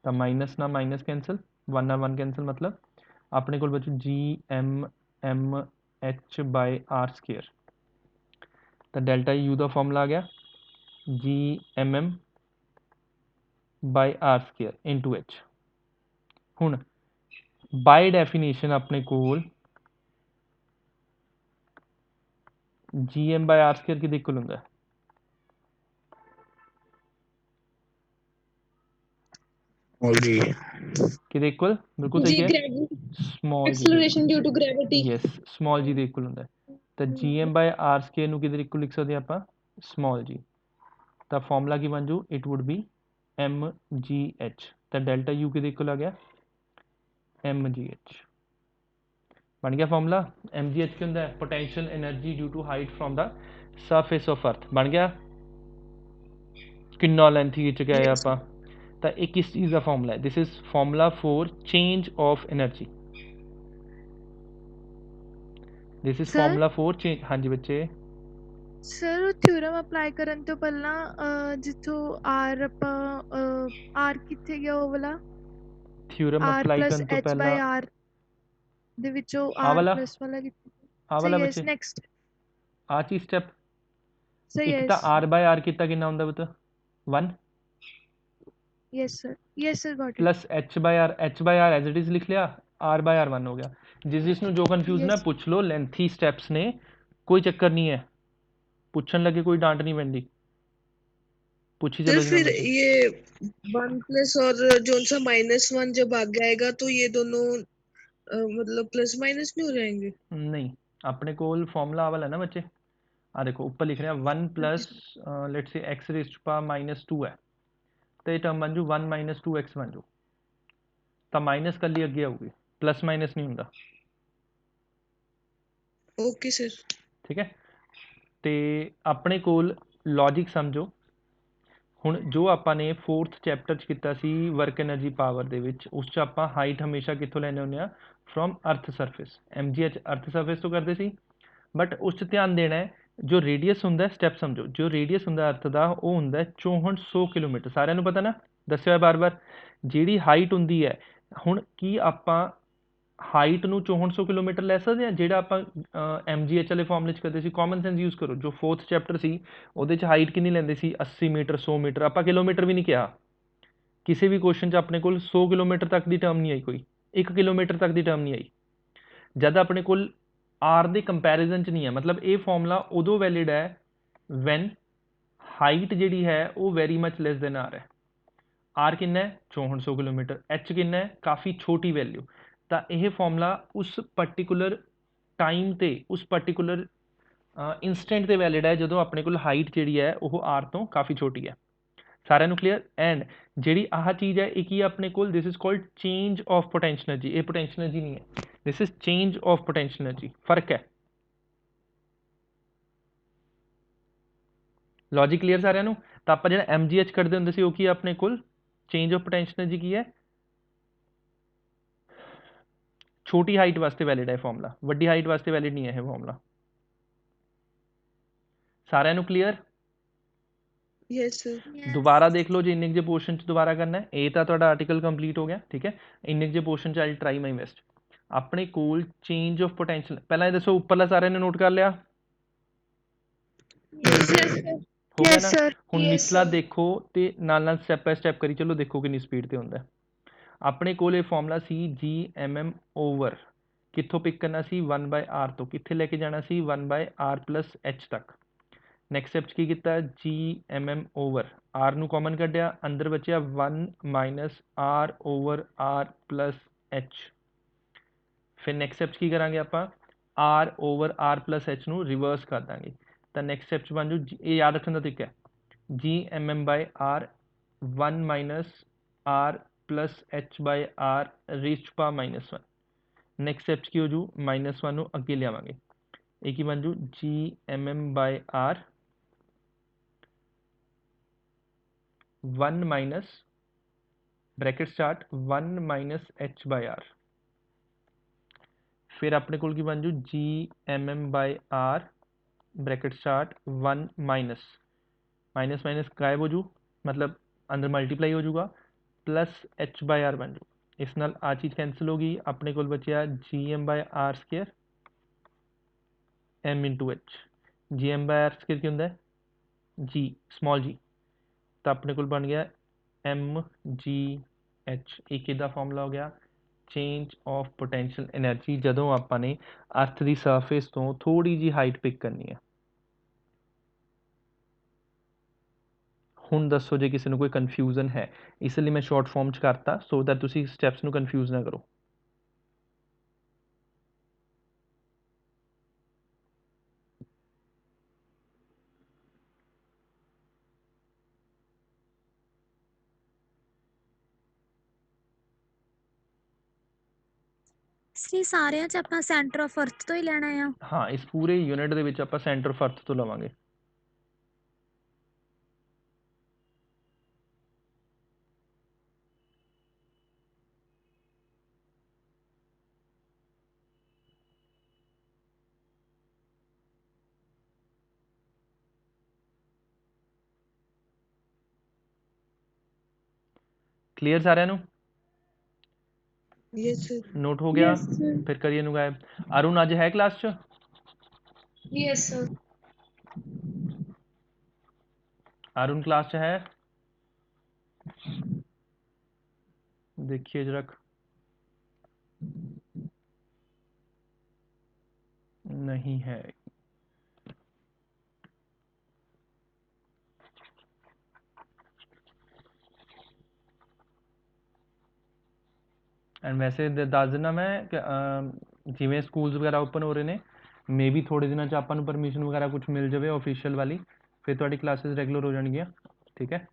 ਤਾਂ ਮਾਈਨਸ ਨਾਲ ਮਾਈਨਸ ਕੈਂਸਲ 1 ਨਾਲ 1 ਕੈਂਸਲ ਮਤਲਬ ਆਪਣੇ ਕੋਲ ਬਚੂ G/m/h/r ਸਕੁਅਰ ਤਾਂ ਡੈਲਟਾ U ਦਾ ਫਾਰਮੂਲਾ ਆ ਗਿਆ G/m/r ਸਕੁਅਰ ਇਨਟੂ h ਹੁਣ ਬਾਈ ਡੈਫੀਨੇਸ਼ਨ ਆਪਣੇ ਕੋਲ Gm/r ਸਕੁਅਰ ਕਿਹਦੇ ਇਕੁਅਲ ਹੁੰਦਾ
Already.
ਕਿਹਦੇ ਇਕੁਅਲ ਬਿਲਕੁਲ ਸਹੀ ਹੈ ਸਮਾਲ ਜੀ
acceleration due to gravity
yes small ਜੀ ਦੇ ਇਕੁਅਲ ਹੁੰਦਾ ਤਾਂ Gm/r ਸਕੁਅਰ ਨੂੰ ਕਿਹਦੇ ਇਕੁਅਲ ਲਿਖ ਸਕਦੇ ਆਪਾਂ ਸਮਾਲ ਜੀ ਤਾਂ ਫਾਰਮੂਲਾ ਕੀ ਬਣ ਜੂ ਇਟ ਵੁੱਡ ਬੀ mgh ਤਾਂ ਡੈਲਟਾ U ਕਿਹਦੇ ਇਕੁਅਲ ਆ ਗਿਆ mgh ਬਣ ਗਿਆ ਫਾਰਮੂਲਾ mgh ਕੀ ਹੁੰਦਾ ਹੈ potential energy due to height from the surface of earth ਬਣ ਗਿਆ ਕਿੰਨਾ ਲੈਂਥੀ ਵਿੱਚ ਗਏ ਆਪਾਂ ਤਾਂ ਇਹ ਕਿਸ ਚੀਜ਼ ਦਾ ਫਾਰਮੂਲਾ ਹੈ this is formula for change of energy this is
Sir?
Formula for change ਹਾਂਜੀ ਬੱਚੇ
ਸਰ ਥਿਊਰਮ ਅਪਲਾਈ ਕਰਨ ਤੋਂ ਪਹਿਲਾਂ ਜਿੱਥੋਂ R ਆਪਾਂ R ਕਿੱਥੇ ਗਿਆ ਉਹ ਵਾਲਾ
ਥਿਊਰਮ
R
ਅਪਲਾਈ
plus
ਕਰਨ ਤੋਂ
H by
ਪਹਿਲਾਂ
R ਦੇ ਵਿੱਚੋਂ
ਆਹ
R
ਵਾਲਾ
plus ਵਾਲਾ ਕਿੱਥੇ
ਆਹ ਵਾਲਾ
yes
ਬੱਚੇ
next
ਆਹ ਚੀਜ਼ ਸਟੈਪ
सर
ਇੱਕ ਤਾਂ
यस
r by r ਕੀਤਾ ਕਿੰਨਾ ਹੁੰਦਾ ਪੁੱਤ 1
yes sir got it
plus h by r as it is लिख लिया r by r 1 हो गया जिस ਨੂੰ ਜੋ ਕਨਫਿਊਜ਼ਨ ਹੈ
यस
ਪੁੱਛ ਲਓ ਲੈਂਥੀ ਸਟੈਪਸ ਨੇ ਕੋਈ ਚੱਕਰ नहीं है पूछन लगे कोई डांट नहीं पैंदी पूछी
सर
चलो
फिर
जिन्होंने
ये 1+ और जो सा -1 जब आगे आएगा तो ये दोनों मतलब प्लस माइनस नहीं हो जाएंगे?
नहीं अपने कोल फॉर्मूला वाला है ना बच्चे देखो ऊपर लिख रहे हैं 1 plus let's say x raise to power -2 है तो ये टर्म बन जू 1 - 2x बन जू तो माइनस कर ली अगे आऊगी प्लस माइनस नहीं होंगे
ओके सर
ठीक है तो अपने कोल लॉजिक समझो ਹੁਣ ਜੋ ਆਪਾਂ ਨੇ 4th ਚੈਪਟਰ 'ਚ ਕੀਤਾ ਸੀ ਵਰਕ એનર્ਜੀ ਪਾਵਰ ਦੇ ਵਿੱਚ ਉਸ 'ਚ ਆਪਾਂ ਹਾਈਟ ਹਮੇਸ਼ਾ ਕਿੱਥੋਂ ਲੈਣੇ ਹੁੰਦੇ ਆ ਫਰੋਮ ਅਰਥ ਸਰਫੇਸ mgh ਅਰਥ ਸਰਫੇਸ ਤੋਂ ਕਰਦੇ ਸੀ ਬਟ ਉਸ 'ਚ ਧਿਆਨ ਦੇਣਾ ਹੈ ਜੋ ਰੇਡੀਅਸ ਹੁੰਦਾ ਸਟੈਪ ਸਮਝੋ ਜੋ ਰੇਡੀਅਸ ਹੁੰਦਾ ਅਰਥ ਦਾ ਉਹ ਹੁੰਦਾ 6400 ਕਿਲੋਮੀਟਰ ਸਾਰਿਆਂ ਨੂੰ ਪਤਾ ਨਾ ਦੱਸਿਆ ਬਾਰ-ਬਾਰ ਜਿਹੜੀ ਹਾਈਟ ਹੁੰਦੀ ਹੈ ਹੁਣ ਕੀ ਆਪਾਂ ਹਾਈਟ ਨੂੰ 6400 ਕਿਲੋਮੀਟਰ ਲੈ ਸਕਦੇ ਆ ਜਿਹੜਾ ਆਪਾਂ mgh ਵਾਲੇ ਫਾਰਮੂਲੇ 'ਚ ਕਰਦੇ ਸੀ ਕਾਮਨ ਸੈਂਸ ਯੂਜ਼ ਕਰੋ ਜੋ 4th ਚੈਪਟਰ ਸੀ ਉਹਦੇ 'ਚ ਹਾਈਟ ਕਿੰਨੀ ਲੈਂਦੇ ਸੀ 80 ਮੀਟਰ 100 ਮੀਟਰ ਆਪਾਂ ਕਿਲੋਮੀਟਰ ਵੀ ਨਹੀਂ ਕਿਹਾ ਕਿਸੇ ਵੀ ਕੁਐਸਚਨ 'ਚ ਆਪਣੇ ਕੋਲ 100 ਕਿਲੋਮੀਟਰ ਤੱਕ ਦੀ ਟਰਮ ਨਹੀਂ ਆਈ ਕੋਈ 1 ਕਿਲੋਮੀਟਰ ਤੱਕ ਦੀ ਟਰਮ ਨਹੀਂ ਆਈ ਜਦ ਆਪਣੇ ਕੋਲ r ਦੇ ਕੰਪੈਰੀਜ਼ਨ 'ਚ ਨਹੀਂ ਹੈ ਮਤਲਬ ਇਹ ਫਾਰਮੂਲਾ ਉਦੋਂ ਵੈਲਿਡ ਹੈ ਵੈਨ ਹਾਈਟ ਜਿਹੜੀ ਹੈ ਉਹ very much less than r ਹੈ r ਕਿੰਨਾ ਹੈ 6400 ਕਿਲੋਮੀਟਰ h ਕਿੰਨਾ ਹੈ ਕਾਫੀ ਛੋਟੀ ਵੈਲਿਊ ਤਾਂ ਇਹ ਫਾਰਮੂਲਾ ਉਸ ਪਾਰਟਿਕੂਲਰ ਟਾਈਮ ਤੇ ਉਸ ਪਾਰਟਿਕੂਲਰ ਇਨਸਟੈਂਟ ਤੇ ਵੈਲਿਡ ਹੈ ਜਦੋਂ ਆਪਣੇ ਕੋਲ ਹਾਈਟ ਜਿਹੜੀ ਹੈ ਉਹ r ਤੋਂ ਕਾਫੀ ਛੋਟੀ ਹੈ ਸਾਰਿਆਂ ਨੂੰ ਕਲੀਅਰ ਐਂਡ ਜਿਹੜੀ ਆਹ ਚੀਜ਼ ਹੈ ਇਹ ਕੀ ਹੈ ਆਪਣੇ ਕੋਲ this is called change of potential energy ਇਹ ਪੋਟੈਂਸ਼ੀਅਲ એનર્ਜੀ ਨਹੀਂ ਹੈ this is change of potential energy ਫਰਕ ਹੈ ਲੌਜਿਕ ਕਲੀਅਰ ਸਾਰਿਆਂ ਨੂੰ ਤਾਂ ਆਪਾਂ ਜਿਹੜਾ mgh ਕੱਢਦੇ ਹੁੰਦੇ ਸੀ ਉਹ ਕੀ ਹੈ ਆਪਣੇ ਕੋਲ ਚੇਂਜ ਆਫ ਪੋਟੈਂਸ਼ੀਅਲ એનર્ਜੀ ਕੀ ਹੈ छोटी हाइट वास्ते वैलिड है फॉर्मूला वड्डी हाइट वास्ते वैलिड नहीं है फॉर्मूला सारे नु क्लीयर
यस सर
दोबारा देख लो जो इन्ने जे पोर्शन च दोबारा करना है ये तो ਤੁਹਾਡਾ आर्टिकल कंप्लीट हो गया ठीक है इन्ने जे पोर्शन च आई ट्राई माई बेस्ट अपने कोल चेंज ऑफ पोटेंशियल पहला ये दसो ऊपरला सारे ने नोट कर लिया
यस सर
हो गया
यस
ना
सर
हुन
Yes,
निचला
sir.
देखो ते नाल नाल स्टेप बाय स्टेप करी चलो देखो कितनी स्पीड ते हुंदा है ਆਪਣੇ ਕੋਲ ਇਹ ਫਾਰਮੂਲਾ ਸੀ gmm ਓਵਰ ਕਿੱਥੋਂ ਪਿਕ ਕਰਨਾ ਸੀ 1/r ਤੋਂ ਕਿੱਥੇ ਲੈ ਕੇ ਜਾਣਾ ਸੀ 1/r + h ਤੱਕ ਨੈਕਸਟ ਸਟੈਪ 'ਚ ਕੀ ਕੀਤਾ gmm ਓਵਰ r ਨੂੰ ਕਾਮਨ ਕੱਢਿਆ ਅੰਦਰ ਬਚਿਆ 1 - r ਓਵਰ r + h ਫਿਰ ਨੈਕਸਟ ਸਟੈਪ 'ਚ ਕੀ ਕਰਾਂਗੇ ਆਪਾਂ r ਓਵਰ r + h ਨੂੰ ਰਿਵਰਸ ਕਰ ਦਾਂਗੇ ਤਾਂ ਨੈਕਸਟ ਸਟੈਪ 'ਚ ਬਣ ਜੂ ਇਹ ਯਾਦ ਰੱਖਣ ਦਾ ਤਰੀਕਾ ਹੈ gmm/r 1 - r plus h by r raised to power -1 next step की हो जू -1 ਨੂੰ ਅੱਗੇ ਲਿਆਵਾਂਗੇ ਇਹ ਕੀ ਬਣ ਜੂ gmm/r 1 bracket start 1 - h by r फिर अपने कोल की बन जू gmm/r ब्रैकेट स्टार्ट 1 माइनस गायब हो जू मतलब अंदर मल्टीप्लाई हो जूगा प्लस h/r बन जू इस नाल आ चीज़ कैंसिल होगी अपने कोल बचिया gm/r² m × h gm/r² की होंगे g स्मॉल g तो अपने कोल बन गया mgh एक इदा फॉर्मूला हो गया चेंज ऑफ पोटेंशियल एनर्जी जदों आपां ने अर्थ की सरफेस तो थोड़ी जी हाइट पिक करनी है ਹੁਣ ਦੱਸੋ ਜੇ ਕਿਸੇ ਨੂੰ ਕੋਈ ਕਨਫਿਊਜ਼ਨ ਹੈ ਇਸ ਲਈ ਮੈਂ ਸ਼ਾਰਟ ਫਾਰਮ ਚ ਕਰਤਾ ਸੋ ਦੈਟ ਤੁਸੀਂ ਸਟੈਪਸ ਨੂੰ ਕਨਫਿਊਜ਼ ਨਾ ਕਰੋ
ਸ੍ਰੀ ਸਾਰਿਆਂ ਚ ਆਪਣਾ ਸੈਂਟਰ ਆਫ ਅਰਥ ਤੋਂ ਹੀ ਲੈਣਾ ਆ
ਹਾਂ ਇਸ ਪੂਰੇ ਯੂਨਿਟ ਦੇ ਵਿੱਚ ਆਪਾਂ ਸੈਂਟਰ ਆਫ ਅਰਥ ਤੋਂ ਲਵਾਂਗੇ क्लीयर सारिਆਂ ਨੂੰ
यस सर
नोट हो गया
Yes, sir.
फिर करिए नु गायब अरुण आज है क्लास च
यस सर
अरुण क्लास च है? देखिए जरा, नहीं है। ਐਂਡ ਵੈਸੇ ਦੱਸ ਦਿੰਦਾ ਮੈਂ ਕਿ ਜਿਵੇਂ ਸਕੂਲਸ ਵਗੈਰਾ ਓਪਨ ਹੋ ਰਹੇ ਨੇ, ਮੇ ਬੀ ਥੋੜੇ ਦਿਨਾਂ 'ਚ ਆਪਾਂ ਨੂੰ ਪਰਮਿਸ਼ਨ ਵਗੈਰਾ ਕੁਝ ਮਿਲ ਜਾਵੇ ਆਫੀਸ਼ੀਅਲ ਵਾਲੀ, ਫਿਰ ਤੁਹਾਡੀ ਕਲਾਸਿਸ ਰੈਗੂਲਰ ਹੋ ਜਾਣਗੀਆਂ, ਠੀਕ ਹੈ।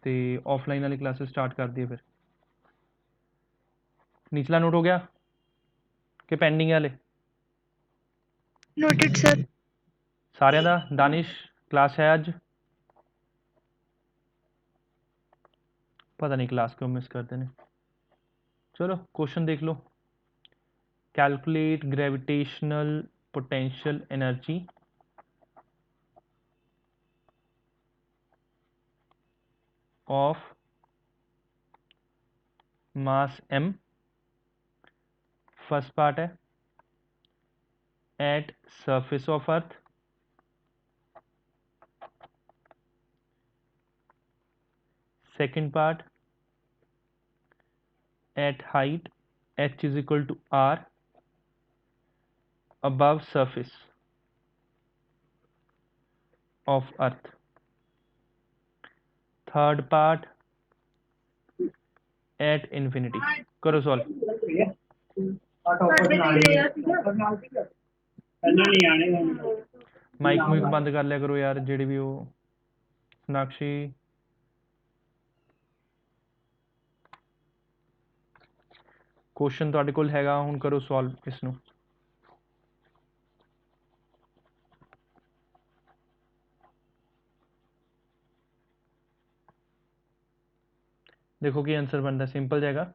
ਤੇ ਆਫਲਾਈਨ ਵਾਲੀ ਕਲਾਸਿਸ ਸਟਾਰਟ ਕਰ ਦਈਏ ਫਿਰ। ਨਿਚਲਾ ਨੋਟ ਹੋ ਗਿਆ ਕਿ ਪੈਂਡਿੰਗ ਹੈ ਹਲੇ?
ਨੋਟਿਡ ਸਰ।
ਸਾਰਿਆਂ ਦਾ? ਦਾਨਿਸ਼ क्लास है आज? पता नहीं क्लास क्यों मिस करते हैं। चलो क्वेश्चन देख लो। Calculate gravitational potential energy of mass m। First part है at surface of earth, second part at height h is equal to r above surface of earth, third part at infinity। करो solve. Mic मुइक बंद कर लिया करो यार, JD भी हो। Sonakshi question ਤੁਹਾਡੇ ਕੋਲ ਹੈਗਾ, ਹੁਣ ਕਰੋ ਸੋਲਵ ਇਸ ਨੂੰ। देखो कि आंसर बनता है, सिंपल जाएगा।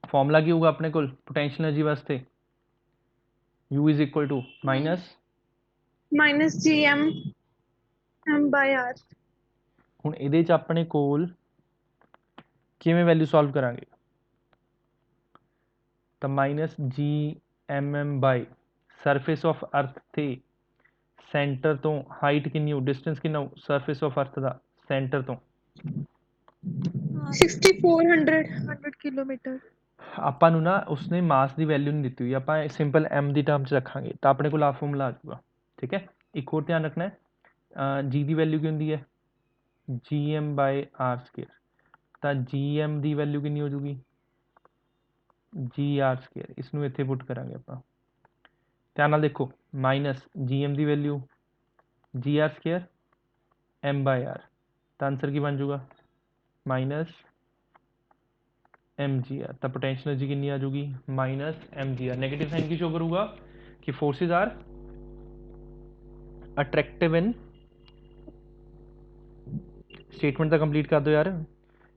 फॉर्मूला की होगा अपने को पोटेंशियल एनर्जी वास्ते, U is equal to
minus GM M/R।
ਹੁਣ ਇਹਦੇ 'ਚ ਆਪਣੇ ਕੋਲ ਕਿਵੇਂ ਵੈਲਿਊ ਸੋਲਵ ਕਰਾਂਗੇ? ਤਾਂ -GMM ਬਾਈ ਸਰਫੇਸ ਆਫ ਅਰਥ ਤੇ ਸੈਂਟਰ ਤੋਂ ਹਾਈਟ ਕਿੰਨੀ ਹੋ, ਡਿਸਟੈਂਸ ਕਿੰਨਾ ਹੋ ਸਰਫੇਸ ਆਫ ਅਰਥ ਦਾ ਸੈਂਟਰ ਤੋਂ?
6400 ਕਿਲੋਮੀਟਰ।
ਆਪਾਂ ਨੂੰ ਨਾ ਉਸਨੇ ਮਾਸ ਦੀ ਵੈਲਿਊ ਨਹੀਂ ਦਿੱਤੀ ਹੋਈ, ਆਪਾਂ ਸਿੰਪਲ m ਦੀ ਟਰਮ 'ਚ ਰੱਖਾਂਗੇ ਤਾਂ ਆਪਣੇ ਕੋਲ ਆ ਫਾਰਮੂਲਾ ਆ ਜਾਊਗਾ, ਠੀਕ ਹੈ। ਇੱਕ ਹੋਰ ਧਿਆਨ ਰੱਖਣਾ ਹੈ, g ਦੀ ਵੈਲਿਊ ਕੀ ਹੁੰਦੀ ਹੈ? GM/r²। ਤਾਂ GM ਦੀ ਵੈਲਿਊ ਕਿੰਨੀ ਹੋ ਜੂਗੀ? GR²। ਇਸ ਨੂੰ ਇੱਥੇ ਪੁੱਟ ਕਰਾਂਗੇ ਆਪਾਂ, ਧਿਆਨ ਨਾਲ ਦੇਖੋ। -GM ਦੀ ਵੈਲਿਊ GR² M/r, ਤਾਂ ਆਂਸਰ ਕੀ ਬਣ ਜੂਗਾ? -mgr। ਤਾਂ पोटेंशियल एनर्जी कितनी आ जाएगी? -mgr। नेगेटिव साइन की शो करूँगा कि forces are attractive in, statement तो कंप्लीट कर दो यार।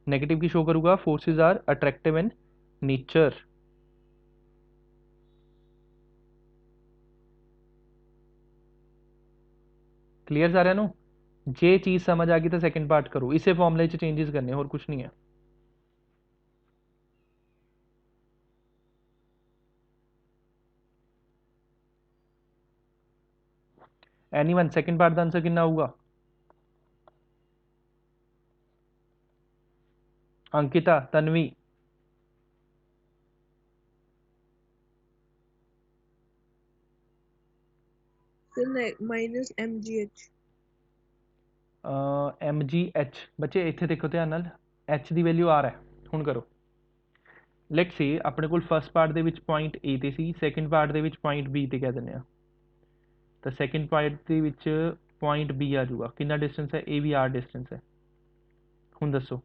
नेगेटिव की शो करूँगा forces are attractive in nature. Clear सारे नू? जे चीज़ समझ आ गई तो सेकंड पार्ट करो, इसे फॉर्मूले च चेंजेस करने और कुछ नहीं है। एनीवन सेकंड पार्ट का आंसर कितना होगा? अंकिता, तन्वी,
-MGH।
MGH बच्चे इतने देखो ध्यान नाल, H की वैल्यू R है। हुण करो, लेट से अपने को फर्स्ट पार्ट दे विच पॉइंट A ते सी, सैकेंड पार्ट दे विच पॉइंट B ते कह दिंदे आ। तो सैकेंड पार्ट दे विच ਪੁਆਇੰਟ B ਆ ਜਾਊਗਾ। ਕਿੰਨਾ ਡਿਸਟੈਂਸ ਹੈ? ਇਹ ਵੀ R ਡਿਸਟੈਂਸ ਹੈ। ਹੁਣ ਦੱਸੋ,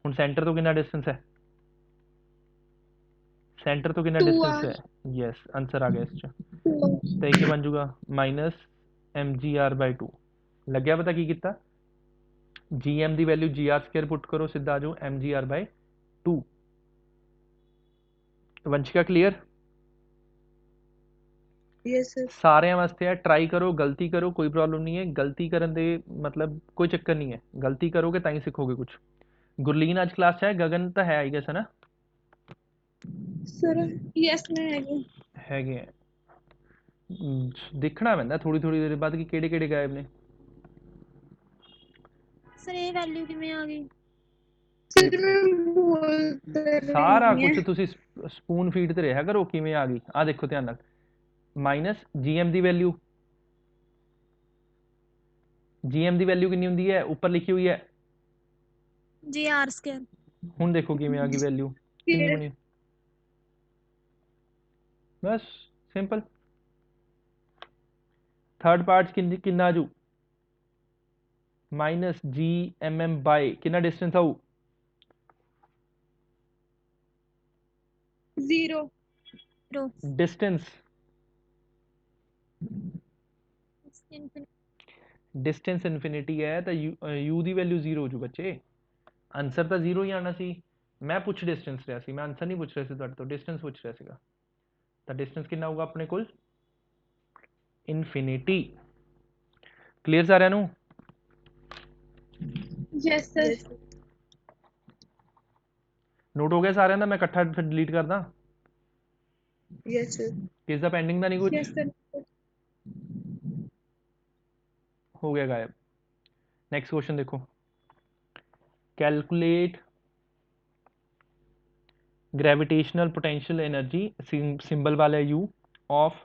ਹੁਣ ਸੈਂਟਰ ਤੋਂ ਕਿੰਨਾ ਡਿਸਟੈਂਸ ਹੈ? ਸੈਂਟਰ ਤੋਂ ਕਿੰਨਾ ਡਿਸਟੈਂਸ ਹੈ? ਯੈਸ, ਆंसर ਆ ਗਿਆ ਇਸ ਚ। ਤਾਂ ਇਹ ਕੀ ਬਣ ਜਾਊਗਾ? Minus mgr/2। ਲੱਗਿਆ ਪਤਾ ਕੀ ਕੀਤਾ? gm ਦੀ ਵੈਲਿਊ gr² ਪੁੱਟ ਕਰੋ, ਸਿੱਧਾ ਆ ਜਾਓ mgr/2। Vanshika clear?
Yes sir.
ਸਾਰਿਆਂ ਵਾਸਤੇ ਹੈ, ਟਰਾਈ ਕਰੋ, ਗਲਤੀ ਕਰੋ, ਕੋਈ ਪ੍ਰੋਬਲਮ ਨਹੀਂ ਹੈ। ਗਲਤੀ ਕਰਨ ਦੇ ਮਤਲਬ ਕੋਈ ਚੱਕਰ ਨਹੀਂ ਹੈ, ਗਲਤੀ ਕਰੋਗੇ ਤਾਂ ਹੀ ਸਿੱਖੋਗੇ ਕੁਝ। ਗੁਰਲੀਨ ਅੱਜ ਕਲਾਸ 'ਚ ਹੈ? ਗਗਨ ਤਾਂ ਹੈ ਆਈ ਗੈਸ, ਹੈ ਨਾ?
ਸਰ ਯੈਸ ਮੈਂ
ਹੈਗੇ ਆ। ਦੇਖਣਾ ਪੈਂਦਾ ਥੋੜੀ ਥੋੜੀ ਦੇਰ ਬਾਅਦ ਕਿ ਕਿਹੜੇ ਕਿਹੜੇ ਗਾਇਬ ਨੇ।
ਸਰ ਇਹ ਵੈਲਿਊ ਕਿਵੇਂ ਆ ਗਈ?
सर मैं बोल तो
ਸਾਰਾ
रही
ਕੁਝ
है।
ਤੁਸੀਂ ਸਪੂਨ ਫੀਡ ਤੇ ਰਿਹਾ ਕਰੋ ਕਿਵੇਂ ਆ ਗਈ। ਆ ਦੇਖੋ ਧਿਆਨ ਨਾਲ, ਮਾਈਨਸ gm ਦੀ ਵੈਲਿਊ, gm ਦੀ ਵੈਲਿਊ ਕਿੰਨੀ ਹੁੰਦੀ ਹੈ? ਉੱਪਰ ਲਿਖੀ ਹੋਈ ਹੈ।
ਜੀ r²।
ਹੁਣ ਦੇਖੋ ਕਿਵੇਂ ਆ ਗਈ ਵੈਲਿਊ, ਕਿੰਨੀ ਬਣੀ। ਬਸ ਸਿੰਪਲ। ਥਰਡ ਪਾਰਟ ਕਿੰਨਾ ਆ ਜੂ? ਮਾਈਨਸ gmm/, ਕਿੰਨਾ ਡਿਸਟੈਂਸ ਆਊ?
0
डिस्टेंस, डिस्टेंस इन्फिनिटी है तो u ਦੀ ਵੈਲਿਊ 0 ਹੋ ਜੂ ਬੱਚੇ। ਆਨਸਰ ਤਾਂ 0 ਹੀ ਆਣਾ ਸੀ। ਮੈਂ ਪੁੱਛ ਡਿਸਟੈਂਸ ਰਿਹਾ ਸੀ, ਮੈਂ ਆਨਸਰ ਨਹੀਂ ਪੁੱਛ ਰਿਹਾ ਸੀ ਤੁਹਾਡੇ ਤੋਂ, ਡਿਸਟੈਂਸ ਪੁੱਛ ਰਿਹਾ ਸੀਗਾ। ਤਾਂ ਡਿਸਟੈਂਸ ਕਿੰਨਾ ਹੋਊਗਾ ਆਪਣੇ ਕੋਲ? ਇਨਫਿਨਿਟੀ। ਕਲੀਅਰ ਸਾਰਿਆਂ ਨੂੰ?
Yes sir.
ਨੋਟ ਹੋ ਗਿਆ ਸਾਰਿਆਂ ਦਾ? ਮੈਂ ਇਕੱਠਾ ਫਿਰ ਡਿਲੀਟ ਕਰਦਾ।
Yes sir.
ਕਿਸ ਦਾ ਪੈਂਡਿੰਗ ਦਾ ਨਹੀਂ ਕੁਝ?
Yes sir.
हो गया गायब। नेक्स्ट क्वेश्चन देखो, calculate gravitational potential energy, symbol वाला U, of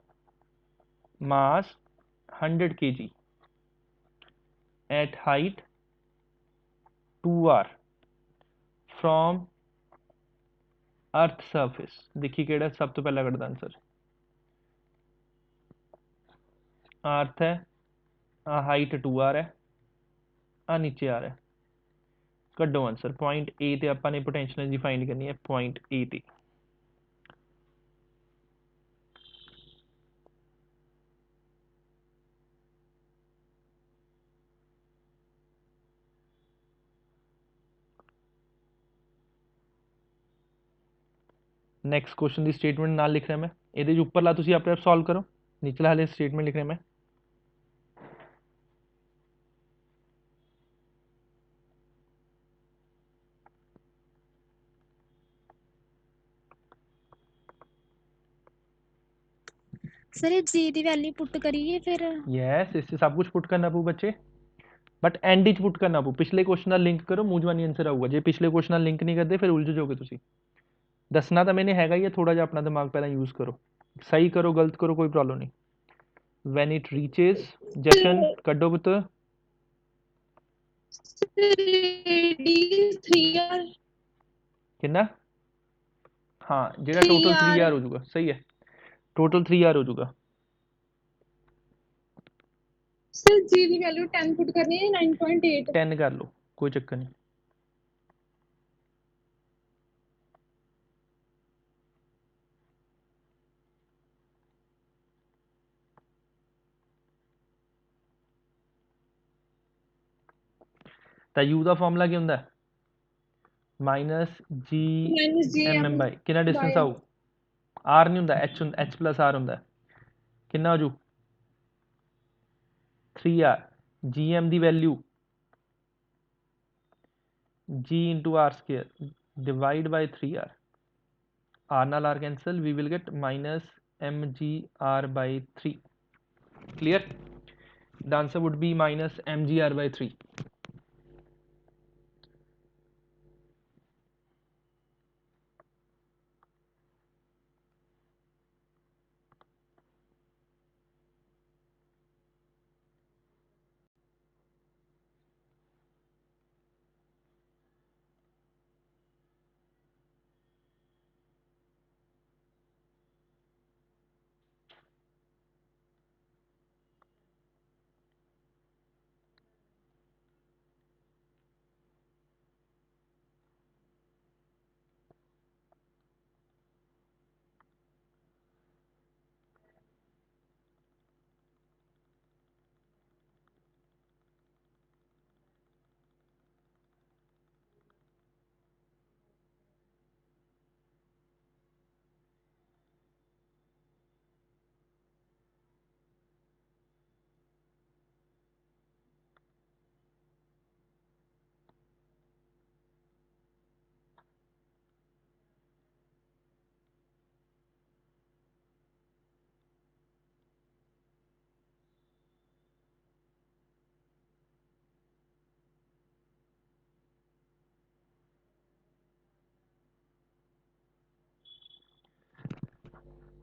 mass 100 kg at height 2r from earth surface. देखिए केड़ा सब तो पहला कटदा आंसर। अर्थ है, हाइट 2r है, आ नीचे आ रहा है। कड्डो आंसर। पॉइंट ए ते आपां ने पोटेंशियल एनर्जी फाइंड करनी है, पॉइंट ए ते। नैक्सट क्वेश्चन की स्टेटमेंट नाल लिख रहा मैं, ये उपरला तुसीं अपने आप सॉल्व करो, निचला हाले स्टेटमेंट लिख रहा मैं।
सर ये जी दी वैल्यू पुट करिए फिर?
यस, इससे सब कुछ पुट करना पू बच्चे, बट एंड च पुट करना पू। पिछले क्वेश्चन नाल लिंक करो, मूंह जवानी आंसर आऊगा। जे पिछले क्वेश्चन नाल लिंक नहीं करते फिर उलझ जाओगे तुसीं। दसना तो मैंने हैगा ही है, थोड़ा जिहा अपना दिमाग पहला यूज करो। सही करो गलत करो कोई प्रॉब्लम नहीं। व्हेन इट रीचेस, जशन कड्डो पुत्र कितना? हाँ, जेड़ा टोटल 3r हो जाऊगा, सही है, टोटल 3r हो जाऊगा।
सर जी की वैल्यू 10 पुट करनी है 9.8?
10 कर लो, कोई चक्कर नहीं। तो u ਦਾ ਫਾਰਮੂਲਾ ਕੀ ਹੁੰਦਾ? ਮਾਈਨਸ gmm/, ਕਿੰਨਾ ਡਿਸਟੈਂਸ ਆਊ? r ਨਹੀਂ ਹੁੰਦਾ, h plus r ਹੁੰਦਾ। ਕਿੰਨਾ ਹੋ ਜੂ? 3r। gm the value g into r² divide by 3r, r ਨਾਲ r cancel, we will get minus mgr/3। clear? the answer would be minus mgr/3।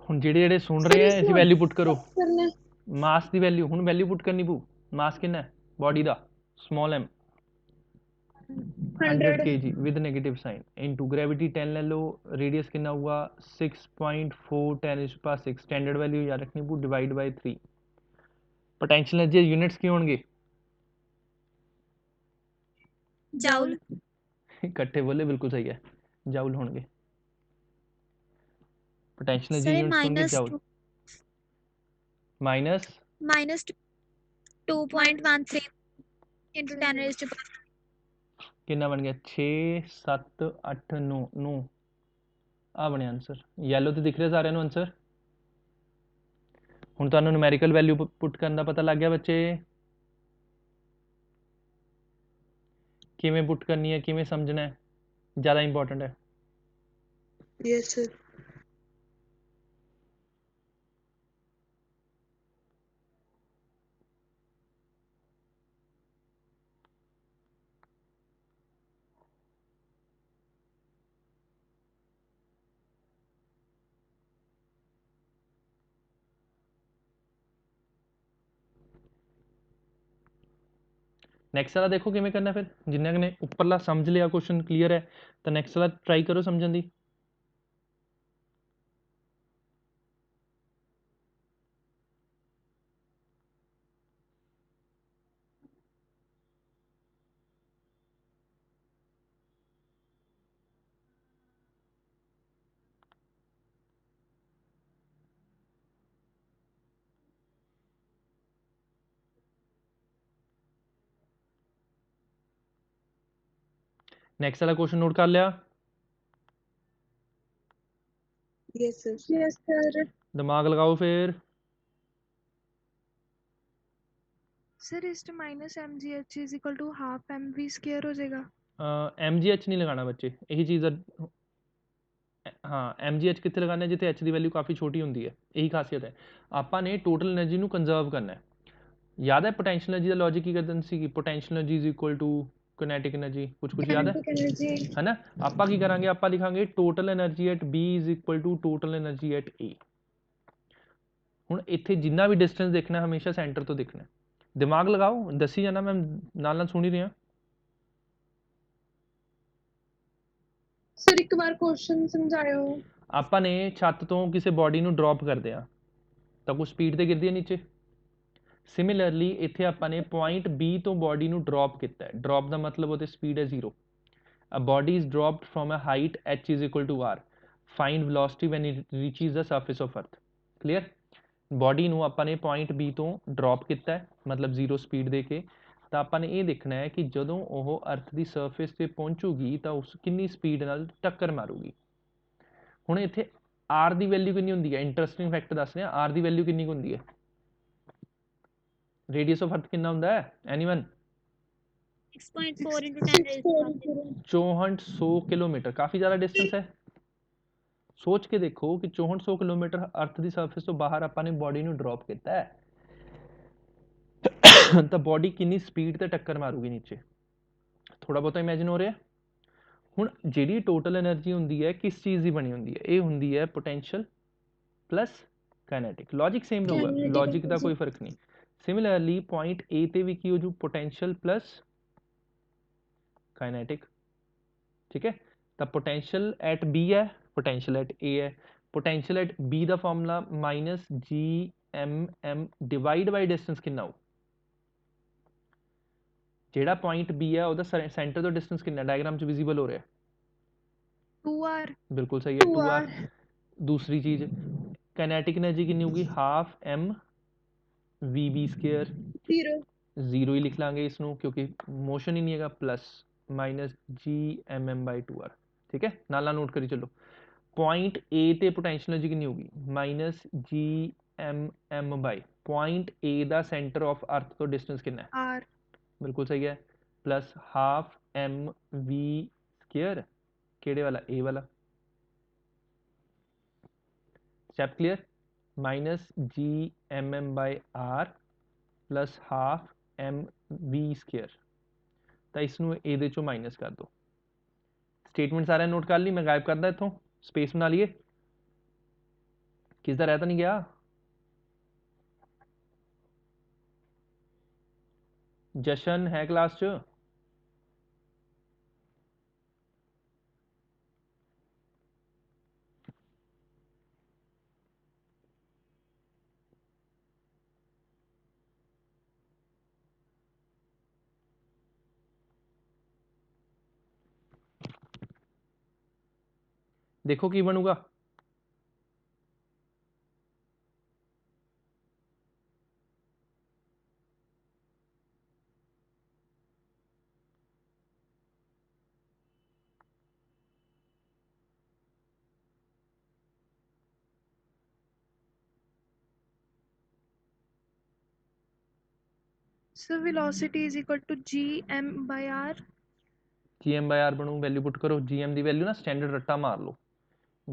ਹੁਣ ਜਿਹੜੇ ਜਿਹੜੇ ਸੁਣ
सर
ਰਹੇ ਆ
इस
इसकी वैल्यू पुट करो
करना है।
मास की वैल्यू ਹੁਣ वैल्यू पुट करनी पू मास कितना है body the small m 100 kg with negative sign into gravity 10 ले लो रेडियस कितना हुआ 6.4 10⁻⁶ स्टैंडर्ड वैल्यू याद रखनी पू divide by 3 potential energy units की होंगे
जाउल
इकट्ठे बोले बिल्कुल सही है जाउल होंगे पोटेंशियल एनर्जी
सर
यूनिट्स होंगे joule minus
minus 2.13 into 10 raised to
कितना बन गया 6 7 8 9 9 आ बने आंसर येलो तो दिख रहे सारे आंसर ਹੁਣ ਤੁਹਾਨੂੰ ਨੂਮੈਰੀਕਲ ਵੈਲਿਊ ਪੁੱਟ ਕਰਨ ਦਾ ਪਤਾ ਲੱਗ ਗਿਆ ਬੱਚੇ ਕਿਵੇਂ ਪੁੱਟ ਕਰਨੀ ਹੈ ਕਿਵੇਂ ਸਮਝਣਾ ਹੈ ਜ਼ਿਆਦਾ ਇੰਪੋਰਟੈਂਟ ਹੈ
यस सर
ਨੈਕਸਟ ਵਾਲਾ ਦੇਖੋ ਕਿਵੇਂ ਕਰਨਾ ਫਿਰ ਜਿੰਨਾਂ ਨੇ ਉੱਪਰਲਾ ਸਮਝ ਲਿਆ ਕੁਐਸਚਨ ਕਲੀਅਰ ਹੈ ਤਾਂ ਨੈਕਸਟ ਵਾਲਾ ਟਰਾਈ ਕਰੋ ਸਮਝਣ ਦੀ ਨੈਕਸਟ ਵਾਲਾ ਕੁਐਸਚਨ ਨੋਟ ਕਰ ਲਿਆ
यस सर
दिमाग लगाओ फिर
सर इस two minus M G H is equal to half M V square हो जाएगा
MGH नहीं लगाना बच्चे यही चीज़ हाँ MGH कितने लगाना है जितने H की वैल्यू काफ़ी छोटी होती है यही खासियत है ਆਪਾਂ ਨੇ ਟੋਟਲ એનર્ਜੀ ਨੂੰ ਕੰਜ਼ਰਵ ਕਰਨਾ ਹੈ याद है पोटेंशियल एनर्जी का लॉजिक की करते ਸੀ कि potential energy is equal to kinetic energy कुछ याद है ना ਆਪਾਂ ਕੀ ਕਰਾਂਗੇ ਆਪਾਂ ਲਿਖਾਂਗੇ total energy at B is equal to total energy at A ਹੁਣ ਇੱਥੇ ਜਿੰਨਾ ਵੀ ਡਿਸਟੈਂਸ ਦੇਖਣਾ ਹਮੇਸ਼ਾ ਸੈਂਟਰ ਤੋਂ ਦੇਖਣਾ ਦਿਮਾਗ ਲਗਾਓ ਦੱਸੀ ਜਾਣਾ ਮੈਂ ਨਾਲ ਨਾਲ ਸੁਣੀ ਰਿਹਾ
सर एक बार क्वेश्चन समझाओ
ਆਪਾਂ ਨੇ ਛੱਤ ਤੋਂ ਕਿਸੇ ਬੋਡੀ ਨੂੰ ਡ੍ਰੌਪ ਕਰਦੇ ਆ ਤਾਂ ਕੁਝ ਸਪੀਡ ਤੇ ਗਿਰਦੀ ਹੈ ਨੀਚੇ ਸਿਮਿਲਰਲੀ ਇੱਥੇ ਆਪਾਂ ਨੇ ਪੁਆਇੰਟ B ਤੋਂ ਬੋਡੀ ਨੂੰ ਡ੍ਰੌਪ ਕੀਤਾ ਹੈ ਡ੍ਰੌਪ ਦਾ ਮਤਲਬ ਉਹਦੀ ਸਪੀਡ ਹੈ 0 a body is dropped from a height h is equal to r find velocity when it reaches the surface of earth clear body ਨੂੰ ਆਪਾਂ ਨੇ ਪੁਆਇੰਟ B ਤੋਂ ਡ੍ਰੌਪ ਕੀਤਾ ਹੈ ਮਤਲਬ 0 ਸਪੀਡ ਦੇ ਕੇ ਤਾਂ ਆਪਾਂ ਨੇ ਇਹ ਦੇਖਣਾ ਹੈ ਕਿ ਜਦੋਂ ਉਹ ਅਰਥ ਦੀ ਸਰਫੇਸ ਤੇ ਪਹੁੰਚੂਗੀ ਤਾਂ ਉਸ ਕਿੰਨੀ ਸਪੀਡ ਨਾਲ ਟੱਕਰ ਮਾਰੂਗੀ ਹੁਣ ਇੱਥੇ r ਦੀ ਵੈਲਿਊ ਕਿੰਨੀ ਹੁੰਦੀ ਹੈ ਇੰਟਰਸਟਿੰਗ ਫੈਕਟ ਦੱਸ ਰਿਹਾ r ਦੀ ਵੈਲਿਊ ਕਿੰਨੀ ਹੁੰਦੀ ਹੈ रेडियस ऑफ अर्थ कितना ਹੁੰਦਾ है anyone
6.4 into 10 raised to
6400 kilometre काफी ज्यादा डिस्टेंस है सोच के देखो कि 6400 किलोमीटर अर्थ ਦੀ ਸਰਫੇਸ ਤੋਂ ਬਾਹਰ ਆਪਾਂ ਨੇ ਬੋਡੀ ਨੂੰ ਡ੍ਰੌਪ ਕੀਤਾ ਹੈ ਤਾਂ ਬੋਡੀ ਕਿੰਨੀ ਸਪੀਡ ਤੇ ਟੱਕਰ ਮਾਰੂਗੀ ਨੀਚੇ ਥੋੜਾ ਬਹੁਤਾ ਇਮੇਜਿਨ ਹੋ ਰਿਹਾ ਹੁਣ ਜਿਹੜੀ ਟੋਟਲ એનર્ਜੀ ਹੁੰਦੀ ਹੈ ਕਿਸ ਚੀਜ਼ ਦੀ ਬਣੀ ਹੁੰਦੀ ਹੈ ਇਹ ਹੁੰਦੀ ਹੈ potential plus kinetic logic same ਰਹੂਗਾ ਲੌਜਿਕ ਦਾ ਕੋਈ ਫਰਕ ਨਹੀਂ सिमिलरली पॉइंट ए ते भी की हो जो पोटेंशियल प्लस काइनेटिक ठीक है तो पोटेंशियल एट बी है पोटेंशियल एट ए है पोटेंशियल एट बी का formula minus G M divide by distance कितना हो जेड़ा पॉइंट बी है ਉਹਦਾ सेंटर तो डिस्टेंस कितना डायग्राम च विजिबल हो रहा है
2r
बिल्कुल सही है 2r दूसरी चीज काइनेटिक एनर्जी कितनी होगी half M V B square 0 ही लिख लांगे इसनों क्योंकि मोशन ही नहीं है plus minus G M by 2r ठीक है नाला नोट करी चलो पॉइंट ए ते पोटेंशियल एनर्जी कितनी होगी minus G M by point A दा सेंटर ऑफ अर्थ तो डिस्टेंस कितना है
r
बिल्कुल सही है plus half M V square केड़े वाला ए वाला step clear minus G M by R plus half M V square तो इसनों ਇਹਦੇ ਚੋਂ ਮਾਈਨਸ ਕਰ ਦੋ ਸਟੇਟਮੈਂਟ ਸਾਰਿਆਂ ਨੋਟ ਕਰ ਲਈ ਮੈਂ ਗਾਇਬ ਕਰਦਾ ਇੱਥੋਂ ਸਪੇਸ ਬਣਾ ਲਈਏ किस दा रह तो नहीं गया? जशन है क्लास च? देखो की बनूगा।
Sir velocity is equal to GM/r।
GM/r बनू, वैल्यू पुट करो। GM की वैल्यू ना स्टैंडर्ड रट्टा मार लो।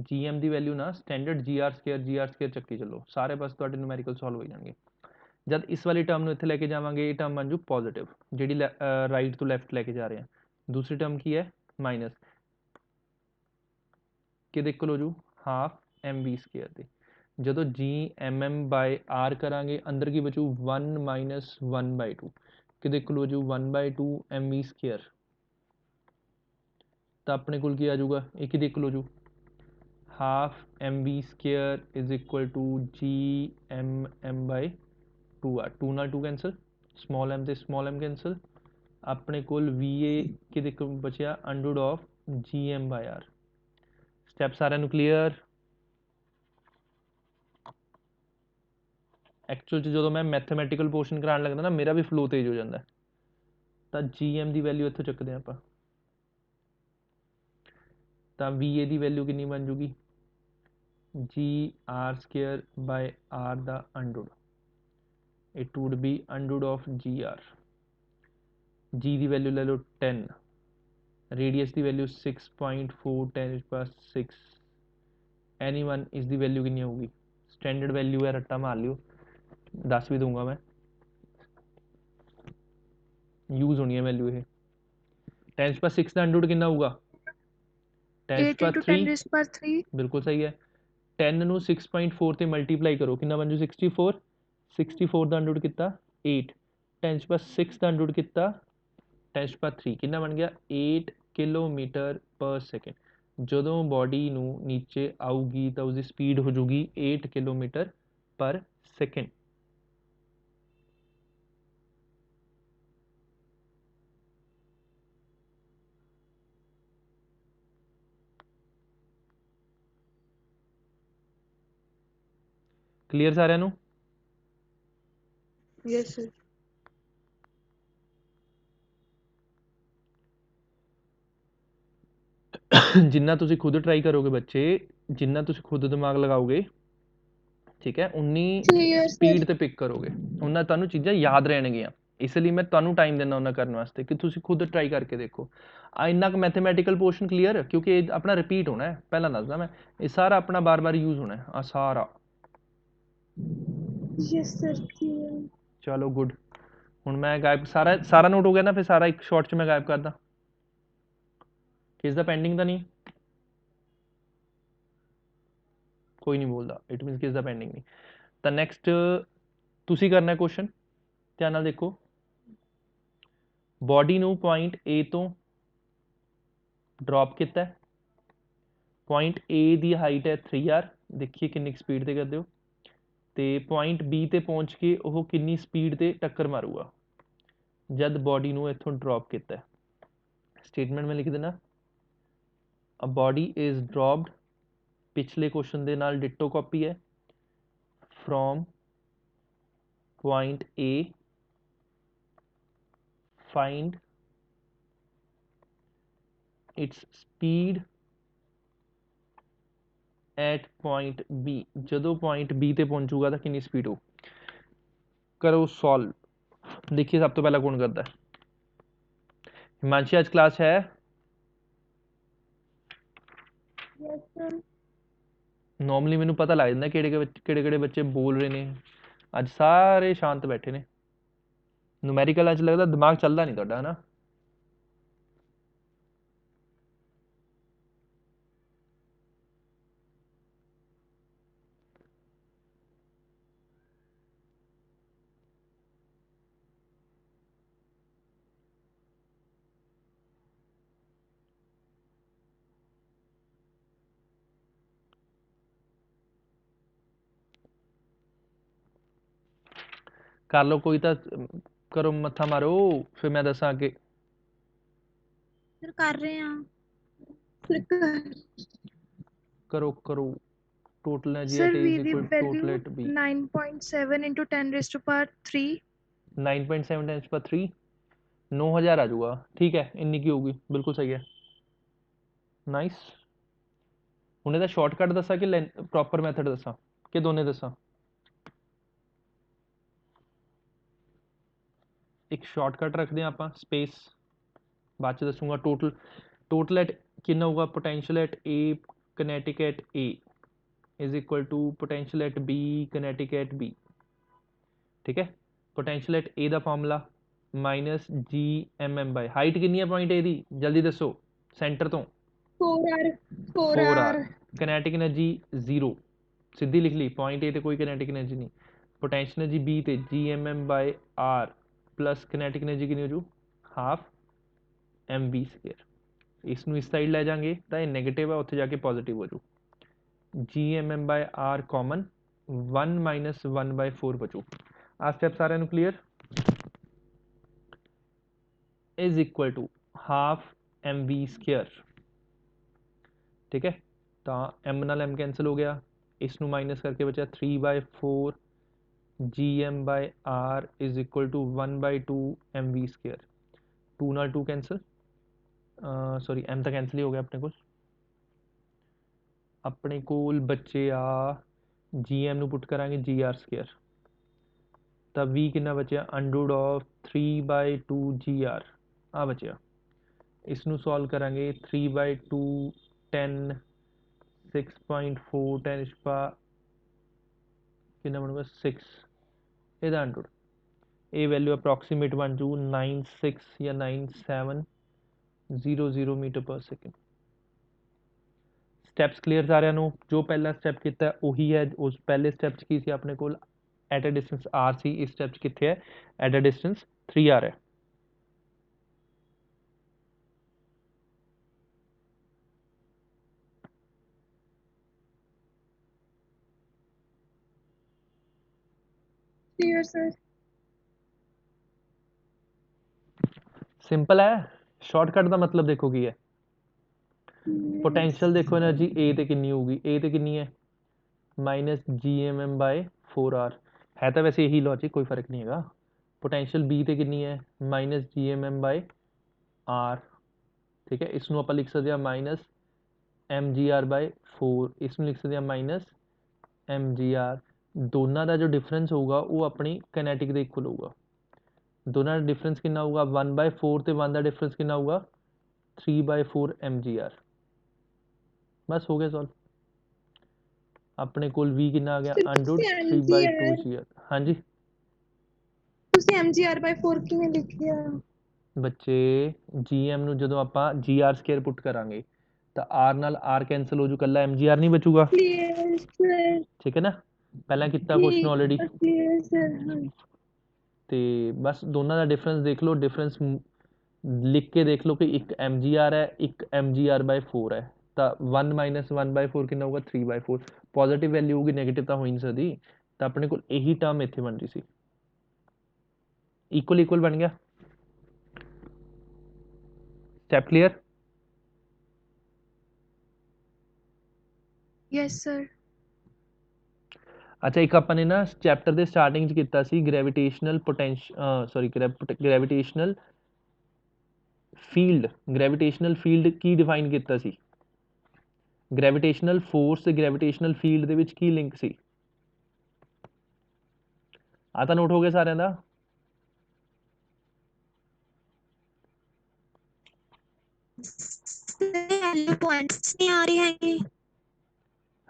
GM की वैल्यू ना स्टैंडर्ड GR² ਚੱਕੀ ਚੱਲੋ, ਸਾਰੇ ਪਾਸੇ ਤੁਹਾਡੇ ਨੂਮੈਰੀਕਲ ਸੋਲਵ ਹੋ ਜਾਣਗੇ। ਜਦ ਇਸ ਵਾਲੀ ਟਰਮ ਨੂੰ ਇੱਥੇ ਲੈ ਕੇ ਜਾਵਾਂਗੇ, ਇਹ ਟਰਮ ਬਣ ਜੂ ਪੋਜ਼ਿਟਿਵ, ਜਿਹੜੀ ਰਾਈਟ ਤੋਂ ਲੈਫਟ ਲੈ ਕੇ ਜਾ ਰਹੇ ਹਾਂ। ਦੂਸਰੀ ਟਰਮ ਕੀ ਹੈ? ਮਾਈਨਸ, ਕਿਹਦੇ ਇਕੁਅਲ ਹੋ ਜੂ? ਹਾਫ mv² ਦੇ। ਜਦੋਂ GMM/r ਕਰਾਂਗੇ, ਅੰਦਰ ਕੀ ਬਚੂ? 1 - 1/2, ਕਿਹਦੇ ਇਕੁਅਲ ਹੋ ਜੂ? 1/2 mv²। ਤਾਂ ਆਪਣੇ ਕੋਲ ਕੀ ਆ ਜਾਊਗਾ? ਇਹ ਕਿਹਦੇ ਇਕੁਅਲ ਹੋ ਜੂ? Half mv² is equal to GMM/2r। 2 ਨਾਲ 2 कैंसल, स्मॉल m ਤੇ स्मॉल m कैंसल। ਆਪਣੇ ਕੋਲ VA ਕਿਹਦੇ ਕੋਲ ਬਚਿਆ? ਅੰਡਰਰੂਟ ਆਫ GM/r। ਸਟੈਪ ਸਾਰਿਆਂ ਨੂੰ ਕਲੀਅਰ? ਐਕਚੁਅਲ 'ਚ ਜਦੋਂ ਮੈਂ ਮੈਥਮੈਟੀਕਲ ਪੋਰਸ਼ਨ ਕਰਾਉਣ ਲੱਗਦਾ ਨਾ, ਮੇਰਾ ਵੀ ਫਲੋ ਤੇਜ਼ ਹੋ ਜਾਂਦਾ। ਤਾਂ GM ਦੀ ਵੈਲਿਊ ਇੱਥੋਂ ਚੱਕਦੇ ਆਪਾਂ। ਤਾਂ VA ਦੀ ਵੈਲਿਊ ਕਿੰਨੀ ਬਣ ਜੂਗੀ? GR²/r ਦਾ underroot, it would be underroot of GR। G ਦੀ ਵੈਲਿਊ ਲੈ ਲਓ 10, ਰੇਡੀਅਸ ਦੀ ਵੈਲਿਊ 6.4 10⁶। एनीवन इस दी वैल्यू कितनी होगी? स्टैंडर्ड वैल्यू है, रट्टा मार लियो, 10 भी दूंगा मैं, यूज होनी है वैल्यू ये। 10⁶ का अंडररूट कितना होगा?
8 × 10⁻³
बिल्कुल सही है। 10 ਨੂੰ 6.4 ਤੇ ਮਲਟੀਪਲਾਈ ਕਰੋ, ਕਿੰਨਾ ਬਣ ਜੂ? 64। 64 ਦਾ ਅੰਡਰਰੂਟ ਕੀਤਾ 8, 10⁶ ਦਾ ਅੰਡਰਰੂਟ ਕੀਤਾ 10⁻³, ਕਿੰਨਾ ਬਣ ਗਿਆ? 8 ਕਿਲੋਮੀਟਰ ਪਰ ਸੈਕਿੰਡ। ਜਦੋਂ ਬੋਡੀ ਨੂੰ ਨੀਚੇ ਆਊਗੀ ਤਾਂ ਉਸਦੀ ਸਪੀਡ ਹੋ ਜੂਗੀ 8 ਕਿਲੋਮੀਟਰ ਪਰ ਸੈਕਿੰਡ। क्लीयर सारिਆਂ ਨੂੰ?
Yes sir.
जिन्ना तुसी खुद ट्राई करोगे बच्चे, जिन्ना तुसी खुद दिमाग लगाओगे, ठीक है, उन्नी स्पीड ते पिक करोगे, उन्ना तुहानू चीज़ां याद रहणगियां। इसलिए मैं तुहानू टाइम देना उन्ना करने वास्ते कि तुसी खुद ट्राई करके देखो। इन्ना क मैथमेटिकल पोर्शन क्लीयर, क्योंकि अपना रिपीट होना है। पहला दसदा मैं, ये सारा अपना बार बार यूज होना है, आ सारा।
Yes sir.
चलो गुड। हुण मैं गायब, सारा नोट हो गया ना? फिर सारा एक शॉट च मैं गायब करदा। किस दा पेंडिंग दा नहीं? कोई नहीं बोलता, इट मीनस किस दा पेंडिंग नहीं। तो नैक्सट तुसी करना है क्वेश्चन, ध्यान नाल देखो। बॉडी नू पॉइंट ए तो ड्रॉप किया, पॉइंट ए दी हाइट है 3r, देखिए किन्नी स्पीड ते करदे हो, ते पॉइंट बी ते पहुंच के वो किन्नी स्पीड ते टक्कर मारूगा जद बॉडी नू इथों ड्रॉप किया। स्टेटमेंट में लिख देना, अ बॉडी इज ड्रॉप्ड, पिछले क्वेश्चन दे नाल डिटो कॉपी है, from point A, find its speed at point B. जो पॉइंट बी ते पहुंचूगा तो कितनी स्पीड हो। करो सॉल्व। देखिए सब तो पहला कौन करता है? हिमांशी आज क्लास है?
Yes sir.
नॉर्मली मैनू पता लग जाता किहड़े बच्चे बोल रहे हैं। अज सारे शांत बैठे ने। न्यूमेरिकल अज लगता दिमाग चलता नहीं तुहाडा, है ना? कर लो कोई तो करो मत्था मारो फिर मैं दसा अगे
सर कर रहे हैं
करो करो total energy
Sir,
at A
V
is
the
equal to total
value
at B
9.7 into 10 raised to power 3.
9.7 times पर 3 9000 आ जाऊगा ठीक है इन्नी की होगी बिल्कुल सही है नाइस हुणे दा शॉर्टकट दसा कि प्रॉपर मैथड दसा कि दोने दसा एक शॉर्टकट रखते हैं आप स्पेस बाद च दसूंगा टोटल एट कितना होगा potential at A kinetic at A is equal to potential at B kinetic at B ठीक है पोटेंशियल एट ए दा formula minus G M M by height कितनी है पॉइंट ए दी जल्दी दसो सेंटर तो 4r किनेटिक एनर्जी 0 सीधी लिख ली point A ते कोई किनेटिक एनर्जी नहीं पोटेंशियल एनर्जी बी ते G M M by R plus kinetic energy कितनी हो जू हाफ एम बी स्केयर इसनू इस साइड ले जाएंगे तो ये नेगेटिव है उत्थे जाके पॉजिटिव हो जू G M M by R common 1 minus 1 by 4 बचू आ स्टेप सारे clear is equal to half M B square ठीक है तो एम नाल एम कैंसल हो गया इसनू माइनस करके बचा 3 by 4 G M by R is equal to 1 by 2 M V square 2 नाल 2 कैंसल सॉरी एम तो कैंसल ही हो गया अपने कोल बच्चे आ जी एम नू पुट करांगे जी आर स्केयर तब वी कितना बचा under of 3 by 2 G R आ बचा इसनू सॉल्व करांगे 3 बाय 2 10 6.4 10 इश्पा कितना बनूगा 6 ਇਹਦਾ ਅੰਡਰ ਇਹ ਵੈਲਿਊ ਅਪਰੋਕਸੀਮੇਟ ਬਣ ਜੂ 96 ਜਾਂ 9700 ਮੀਟਰ ਪਰ ਸੈਕਿੰਡ ਸਟੈਪਸ ਕਲੀਅਰ ਸਾਰਿਆਂ ਨੂੰ ਜੋ ਪਹਿਲਾ ਸਟੈਪ ਕੀਤਾ ਉਹੀ ਹੈ ਉਸ ਪਹਿਲੇ ਸਟੈਪ 'ਚ ਕੀ ਸੀ ਆਪਣੇ ਕੋਲ ਐਟ ਅ ਡਿਸਟੈਂਸ r ਸੀ ਇਸ ਸਟੈਪ 'ਚ ਕਿੱਥੇ ਹੈ ਐਟ ਅ ਡਿਸਟੈਂਸ 3r ਹੈ
Clear, sir.
ਸਿੰਪਲ ਹੈ ਸ਼ਾਰਟਕਟ ਦਾ ਮਤਲਬ ਦੇਖੋ ਕੀ ਹੈ पोटेंशियल देखो एनर्जी ए ते कितनी होगी ए ते कितनी है minus G M M by 4r है तो वैसे यही लॉजिक कोई फर्क नहीं है पोटेंशियल बी ते कितनी है minus G M M by R ठीक है इसनों आप लिख सकते हैं minus M G R by 4 इसमें लिख सकते हैं माइनस एम जी आर दोनों का जो डिफरेंस होगा वो अपनी कैनेटिक के इक्वल होगा दोनों का डिफरेंस कितना होगा 1 बाय 4 ते 1 का डिफरेंस कितना होगा 3 बाय 4 एम जी आर बस हो गया सॉल्व अपने कोल v कितना आ गया अंडर 3 बाय 2 जी हाँ जी
ਤੁਸੀਂ mgr/4 ਕਿਵੇਂ ਲਿਖਿਆ
ਬੱਚੇ gm ਨੂੰ ਜਦੋਂ ਆਪਾਂ gr ਸਕੁਅਰ ਪੁੱਟ ਕਰਾਂਗੇ ਤਾਂ r ਨਾਲ r ਕੈਨਸਲ ਹੋ ਜੂ ਕੱਲਾ mgr ਨਹੀਂ ਬਚੂਗਾ
ਕਲੀਅਰ ਸਰ
ਠੀਕ ਹੈ ਨਾ ਪਹਿਲਾਂ ਕੀਤਾ ਕੁਐਸਚਨ ਆਲਰੇਡੀ
ਕਲੀਅਰ ਸਰ
ਤੇ ਬਸ ਦੋਨਾਂ ਦਾ ਡਿਫਰੈਂਸ ਦੇਖ ਲਓ ਡਿਫਰੈਂਸ ਲਿਖ ਕੇ ਦੇਖ ਲਓ ਕਿ ਇੱਕ mgr ਹੈ ਇੱਕ mgr/4 ਹੈ ਤਾਂ 1 ਮਾਈਨਸ 1/4 ਕਿੰਨਾ ਹੋਊਗਾ 3/4 ਪੋਜ਼ਿਟਿਵ ਵੈਲਿਊ ਹੋਊਗੀ ਨੈਗੇਟਿਵ ਤਾਂ ਹੋ ਹੀ ਨਹੀਂ ਸਕਦੀ ਤਾਂ ਆਪਣੇ ਕੋਲ ਇਹੀ ਟਰਮ ਇੱਥੇ ਬਣ ਰਹੀ ਸੀ इक्वल इक्वल बन गया स्टेप क्लियर
यस सर
अच्छा एक अपन ने ना चैप्टर दे स्टार्टिंग च कीता सी ग्रेविटेशनल ग्रेविटेशनल फील्ड की डिफाइन कीता सी ग्रेविटेशनल फोर्स ते ग्रेविटेशनल फील्ड दे विच की लिंक सी आता नोट हो गया सारे दा
वैल्यू पॉइंट्स नहीं आ रही हैगी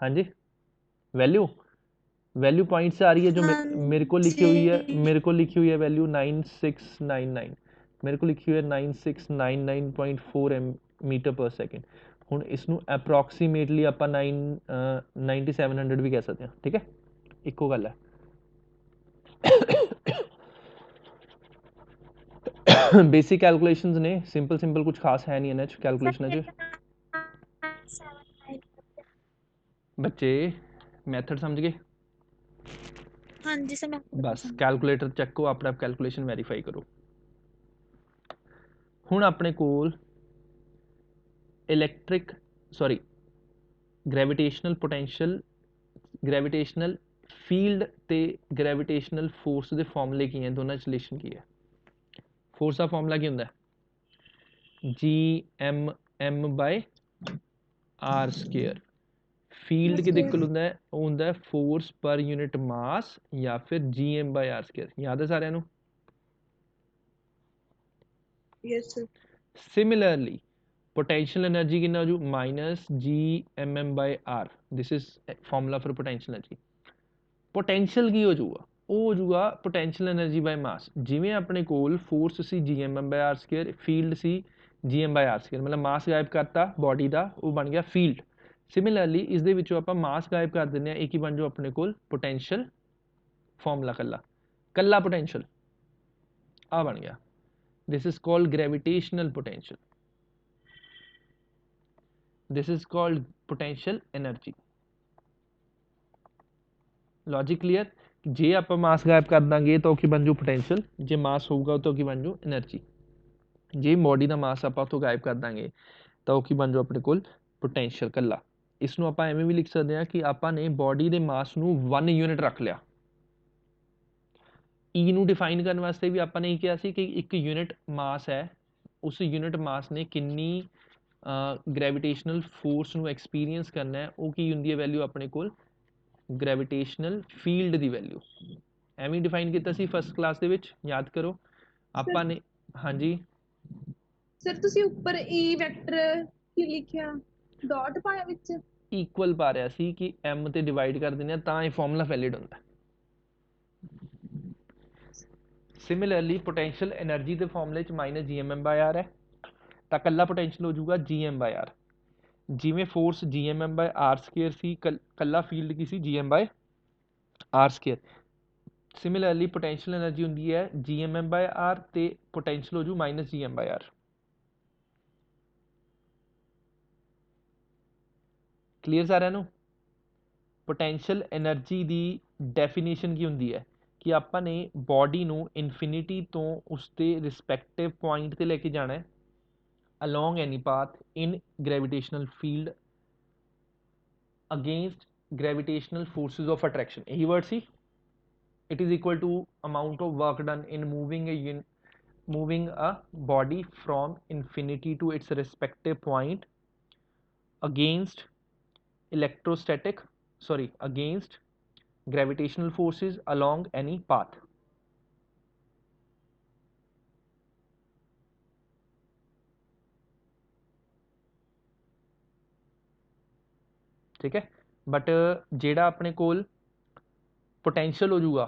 हाँ जी वैल्यू पॉइंट से आ रही है जो मेरे को लिखी हुई है वैल्यू 9699 मेरे को लिखी हुई है 9699.4 मीटर पर सेकेंड हुण इसनू अप्रॉक्सीमेटली आप 9700 भी कह सकते हैं ठीक है इक्को गल है बेसिक कैलकुलेशंस ने सिंपल कुछ खास है नहीं इन्हें कैलकुलेशन बच्चे मैथड समझ गए
हाँ जी सर मैं आपको
बस
समझ
कैलकुलेटर ਚੱਕੋ ਆਪਣੇ ਆਪ ਕੈਲਕੂਲੇਸ਼ਨ ਵੈਰੀਫਾਈ ਕਰੋ। ਹੁਣ ਆਪਣੇ ਕੋਲ electric sorry gravitational potential gravitational field ਤੇ ਗ੍ਰੈਵਿਟੇਸ਼ਨਲ ਫੋਰਸ ਦੇ ਫਾਰਮੂਲੇ ਕੀ ਹੈ, ਦੋਨਾਂ 'ਚ ਰਿਲੇਸ਼ਨ ਕੀ ਹੈ। ਫੋਰਸ ਦਾ ਫਾਰਮੂਲਾ ਕੀ ਹੁੰਦਾ Gm/r²। ਫੀਲਡ ਕਿਹਦੇ ਕੋਲ ਹੁੰਦਾ ਹੈ, ਉਹ ਹੁੰਦਾ ਫੋਰਸ ਪਰ ਯੂਨਿਟ ਮਾਸ ਜਾਂ ਫਿਰ Gm/r²। ਯਾਦ ਹੈ ਸਾਰਿਆਂ ਨੂੰ।
yes sir
similarly potential energy ਕਿੰਨਾ ਹੋ ਜੂ -Gmm/r। This is formula for potential energy। potential ਕੀ ਹੋ ਜਾਊਗਾ, ਉਹ ਹੋ ਜਾਊਗਾ potential energy by mass। ਜਿਵੇਂ ਆਪਣੇ ਕੋਲ ਫੋਰਸ ਸੀ Gm/r², ਫੀਲਡ ਸੀ Gm/r², ਮਤਲਬ ਮਾਸ ਗਾਇਬ ਕਰਤਾ ਬੋਡੀ ਦਾ, ਉਹ ਬਣ ਗਿਆ ਫੀਲਡ। ਸਿਮਿਲਰਲੀ ਇਸ ਦੇ ਵਿੱਚੋਂ ਆਪਾਂ ਮਾਸ ਗਾਇਬ ਕਰ ਦਿੰਦੇ ਹਾਂ, ਇਹ ਕੀ ਬਣ ਜਾਊ ਆਪਣੇ ਕੋਲ potential ਫਾਰਮੂਲਾ ਕੱਲਾ potential ਆ ਬਣ ਗਿਆ। this is called gravitational potential, this is called potential energy। Logic clear. जे आप मास गायब कर देंगे तो की बन जू पोटेंशियल, जे मास होगा तो की बन जू एनर्जी। जे बॉडी का मास आप तो गायब कर देंगे तो की बन जू अपने कोल पोटेंशियल कला। इसनों आप एवें भी लिख सकते हैं कि आपने बॉडी के मास नू 1 यूनिट रख लिया। ई नू डिफाइन करने वास्ते भी आपने यही कहा कि एक यूनिट मास है, उस यूनिट मास ने किन्नी ग्रैविटेशनल फोर्स नू एक्सपीरियंस करना है, वो की हुंदी है वैल्यू अपने कोल ग्रैविटेशनल फील्ड की वैल्यू। एवें डिफाइन किया सी फर्स्ट क्लास दे विच, याद करो ਆਪਾਂ ਨੇ। ਹਾਂਜੀ
ਸਰ ਤੁਸੀਂ ਉੱਪਰ E ਵੈਕਟਰ ਕੀ ਲਿਖਿਆ, ਡਾਟ ਪਾਇਆ ਵਿੱਚ।
ਇਕੁਅਲ ਪਾ ਰਿਹਾ ਸੀ ਕਿ m ਤੇ ਡਿਵਾਈਡ ਕਰ ਦਿੰਦੇ ਆ ਤਾਂ ਇਹ ਫਾਰਮੂਲਾ ਵੈਲਿਡ ਹੁੰਦਾ। ਸਿਮਿਲਰਲੀ ਪੋਟੈਂਸ਼ੀਅਲ એનર્ਜੀ ਦੇ ਫਾਰਮੂਲੇ ਚ -Gmm/r ਹੈ, ਤਾਂ ਕੱਲਾ ਪੋਟੈਂਸ਼ੀਅਲ ਹੋ ਜਾਊਗਾ Gm/r। ਜਿਵੇਂ ਫੋਰਸ Gmm/r² ਸੀ, ਕੱਲਾ ਫੀਲਡ ਕੀ ਸੀ Gm/r²। ਸਿਮਿਲਰਲੀ ਪੋਟੈਂਸ਼ੀਅਲ એનર્ਜੀ ਹੁੰਦੀ ਹੈ Gmm/r ਤੇ ਪੋਟੈਂਸ਼ੀਅਲ ਹੋ ਜੂ -Gm/r। ਕਲੀਅਰ ਸਾਰਿਆਂ ਨੂੰ। ਪੋਟੈਂਸ਼ੀਅਲ એનર્ਜੀ ਦੀ ਡੈਫੀਨੇਸ਼ਨ ਕੀ ਹੁੰਦੀ ਹੈ ਕਿ ਆਪਾਂ ਨੇ ਬੋਡੀ ਨੂੰ ਇਨਫਿਨਿਟੀ ਤੋਂ ਉਸਦੇ ਰਿਸਪੈਕਟਿਵ ਪੁਆਇੰਟ ਤੇ ਲੈ ਕੇ ਜਾਣਾ ਹੈ along any path in gravitational field against gravitational forces of attraction. ਇਹੀ ਵਰਡ ਸੀ। it is equal to amount of work done in moving a body from infinity to its respective point against against gravitational forces along any path। ठीक है, but जेड़ा अपने कोल potential हो जाऊगा,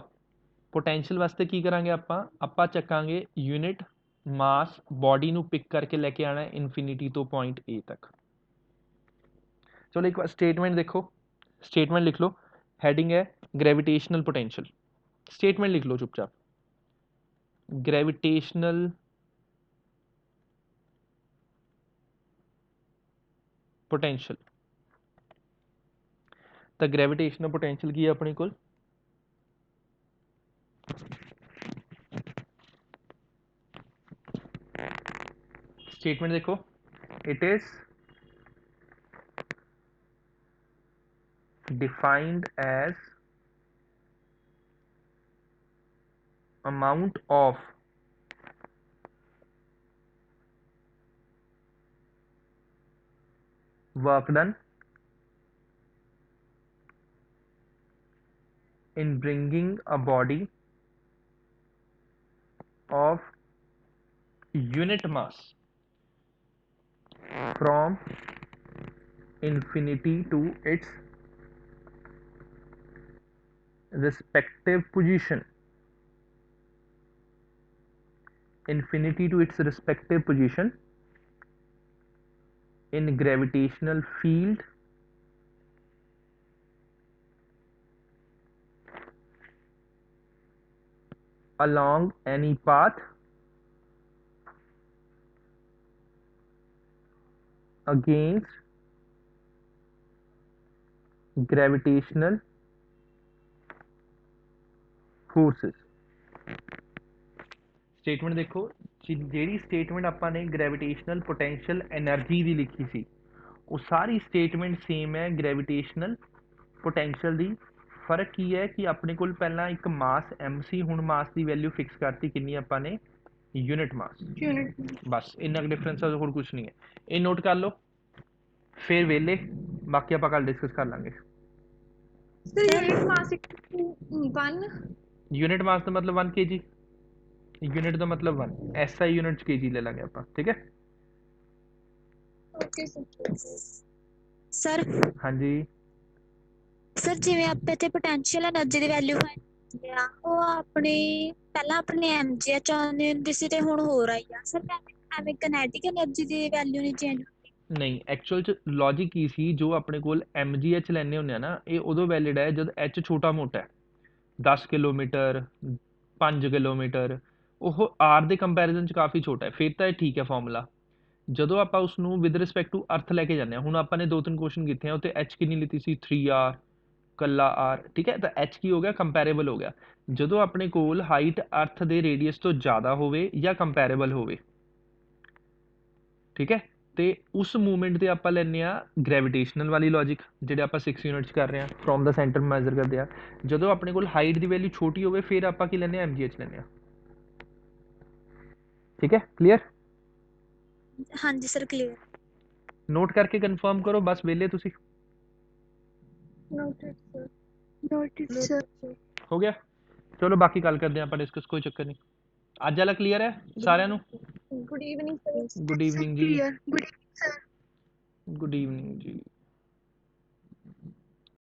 potential वास्ते की करांगे ਆਪਾਂ ਚੱਕਾਂਗੇ यूनिट मास बॉडी ਨੂੰ पिक करके लेके आना है इनफिनिटी तो पॉइंट ए तक। चलो एक बार स्टेटमेंट देखो, स्टेटमेंट लिख लो, हेडिंग है ग्रेविटेशनल पोटेंशियल। स्टेटमेंट लिख लो चुपचाप, ग्रेविटेशनल पोटेंशियल। तो ग्रेविटेशनल पोटेंशियल की है अपने कोल स्टेटमेंट देखो, it is defined as amount of work done in bringing a body of unit mass from infinity to its respective position, infinity to its respective position in gravitational field along any path against gravitational forces. Statement ਦੇਖੋ, ਜਿਹੜੀ statement ਆਪਾਂ ਨੇ gravitational potential energy ਦੀ ਲਿਖੀ ਸੀ ਉਹ ਸਾਰੀ statement same ਹੈ gravitational potential ਦੀ। ਫਰਕ ਕੀ ਹੈ ਕਿ ਆਪਣੇ ਕੋਲ ਪਹਿਲਾਂ ਇੱਕ ਮਾਸ m ਸੀ, ਹੁਣ ਮਾਸ ਦੀ ਵੈਲਿਊ ਫਿਕਸ ਕਰਤੀ ਕਿੰਨੀ ਆਪਾਂ ਨੇ, ਯੂਨਿਟ ਮਾਸ।
यूनिट
ਬਸ ਇੰਨਾ ਕੁ ਡਿਫਰੈਂਸ ਹੈ, ਹੋਰ ਕੁਝ ਨਹੀਂ ਹੈ। ਇਹ ਨੋਟ ਕਰ ਲਓ, ਫਿਰ ਵੇਲੇ ਬਾਕੀ ਆਪਾਂ ਕੱਲ ਡਿਸਕਸ ਕਰ ਲਾਂਗੇ।
सर यूनिट मास 1
ਯੂਨਿਟ ਮਾਸ ਦਾ ਮਤਲਬ 1 kg, यूनिट का मतलब 1, SI यूनिट kg ले लेंगे आप, ठीक है।
Okay sir.
ਸਰ
हाँ जी,
ਸਰ ਜਿਵੇਂ ਆਪਾਂ ਇੱਥੇ ਪੋਟੈਂਸ਼ੀਅਲ એનર્ਜੀ ਦੀ ਵੈਲਿਊ ਫਾਈਂਡ ਆ, ਉਹ ਆਪਣੀ ਪਹਿਲਾਂ ਆਪਣੇ mgh ਚ ਆਉਂਦੀ ਹੁੰਦੀ ਸੀ ਤੇ ਹੁਣ ਹੋਰ ਆਈ ਆ ਸਰ। ਐਵੇਂ ਕਿਨੈਟਿਕ એનર્ਜੀ ਦੀ ਵੈਲਿਊ ਨਹੀਂ ਚੇਂਜ ਹੁੰਦੀ?
नहीं एक्चुअल च लॉजिक की सी जो अपने कोल mgh लैने होंगे ना, ये उदों वैलिड है जब h छोटा मोटा है 10 किलोमीटर 5 किलोमीटर, ਉਹ r ਦੇ ਕੰਪੈਰੀਜ਼ਨ ਚ ਕਾਫੀ ਛੋਟਾ ਹੈ, ਫਿਰ ਤਾਂ ਇਹ ਠੀਕ ਹੈ ਫਾਰਮੂਲਾ। ਜਦੋਂ ਆਪਾਂ ਉਸ ਨੂੰ ਵਿਦ ਰਿਸਪੈਕਟ ਟੂ ਅਰਥ ਲੈ ਕੇ ਜਾਂਦੇ ਹਾਂ, ਹੁਣ ਆਪਾਂ ਨੇ 2-3 ਕੁਐਸਚਨ ਕੀਤੇ ਆ ਉੱਤੇ h ਕਿੰਨੀ ਲਿੱਤੀ ਸੀ, 3r ਕੱਲਾ r, ਠੀਕ ਹੈ। ਤਾਂ h ਕੀ ਹੋ ਗਿਆ, ਕੰਪੈਰੇਬਲ ਹੋ ਗਿਆ। ਜਦੋਂ ਆਪਣੇ ਕੋਲ ਹਾਈਟ ਅਰਥ ਦੇ ਰੇਡੀਅਸ ਤੋਂ ਜ਼ਿਆਦਾ ਹੋਵੇ ਜਾਂ ਕੰਪੈਰੇਬਲ ਹੋਵੇ, ਠੀਕ ਹੈ, ਤੇ ਉਸ ਮੂਵਮੈਂਟ ਤੇ ਆਪਾਂ ਲੈਂਦੇ ਆ ਗ੍ਰੈਵਿਟੇਸ਼ਨਲ ਵਾਲੀ ਲੌਜਿਕ, ਜਿਹੜੇ ਆਪਾਂ 6 ਯੂਨਿਟਸ ਕਰ ਰਹੇ ਹਾਂ, ਫਰੋਮ ਦਾ ਸੈਂਟਰ ਮੈਜ਼ਰ ਕਰਦੇ ਆ। ਜਦੋਂ ਆਪਣੇ ਕੋਲ ਹਾਈਟ ਦੀ ਵੈਲਿਊ ਛੋਟੀ ਹੋਵੇ ਫਿਰ ਆਪਾਂ ਕੀ ਲੈਂਦੇ ਆ, mgh ਲੈਂਦੇ ਆ, ਠੀਕ ਹੈ। ਕਲੀਅਰ?
ਹਾਂਜੀ ਸਰ ਕਲੀਅਰ।
ਨੋਟ ਕਰਕੇ ਕਨਫਰਮ ਕਰੋ, ਬਸ ਵੇਲੇ ਤੁਸੀਂ
नोटेड सर।
ਨੋਟਿਡ ਸਰ।
ਹੋ ਗਿਆ। ਚਲੋ ਬਾਕੀ ਕੱਲ ਕਰਦੇ ਹਾਂ ਆਪਾਂ ਡਿਸਕਸ, ਕੋਈ ਚੱਕਰ ਨਹੀਂ। ਅੱਜ ਵਾਲਾ ਕਲੀਅਰ ਹੈ ਸਾਰਿਆਂ ਨੂੰ?
Good evening sir.
Good evening ਜੀ,
clear. Good evening sir.
Good evening ਜੀ।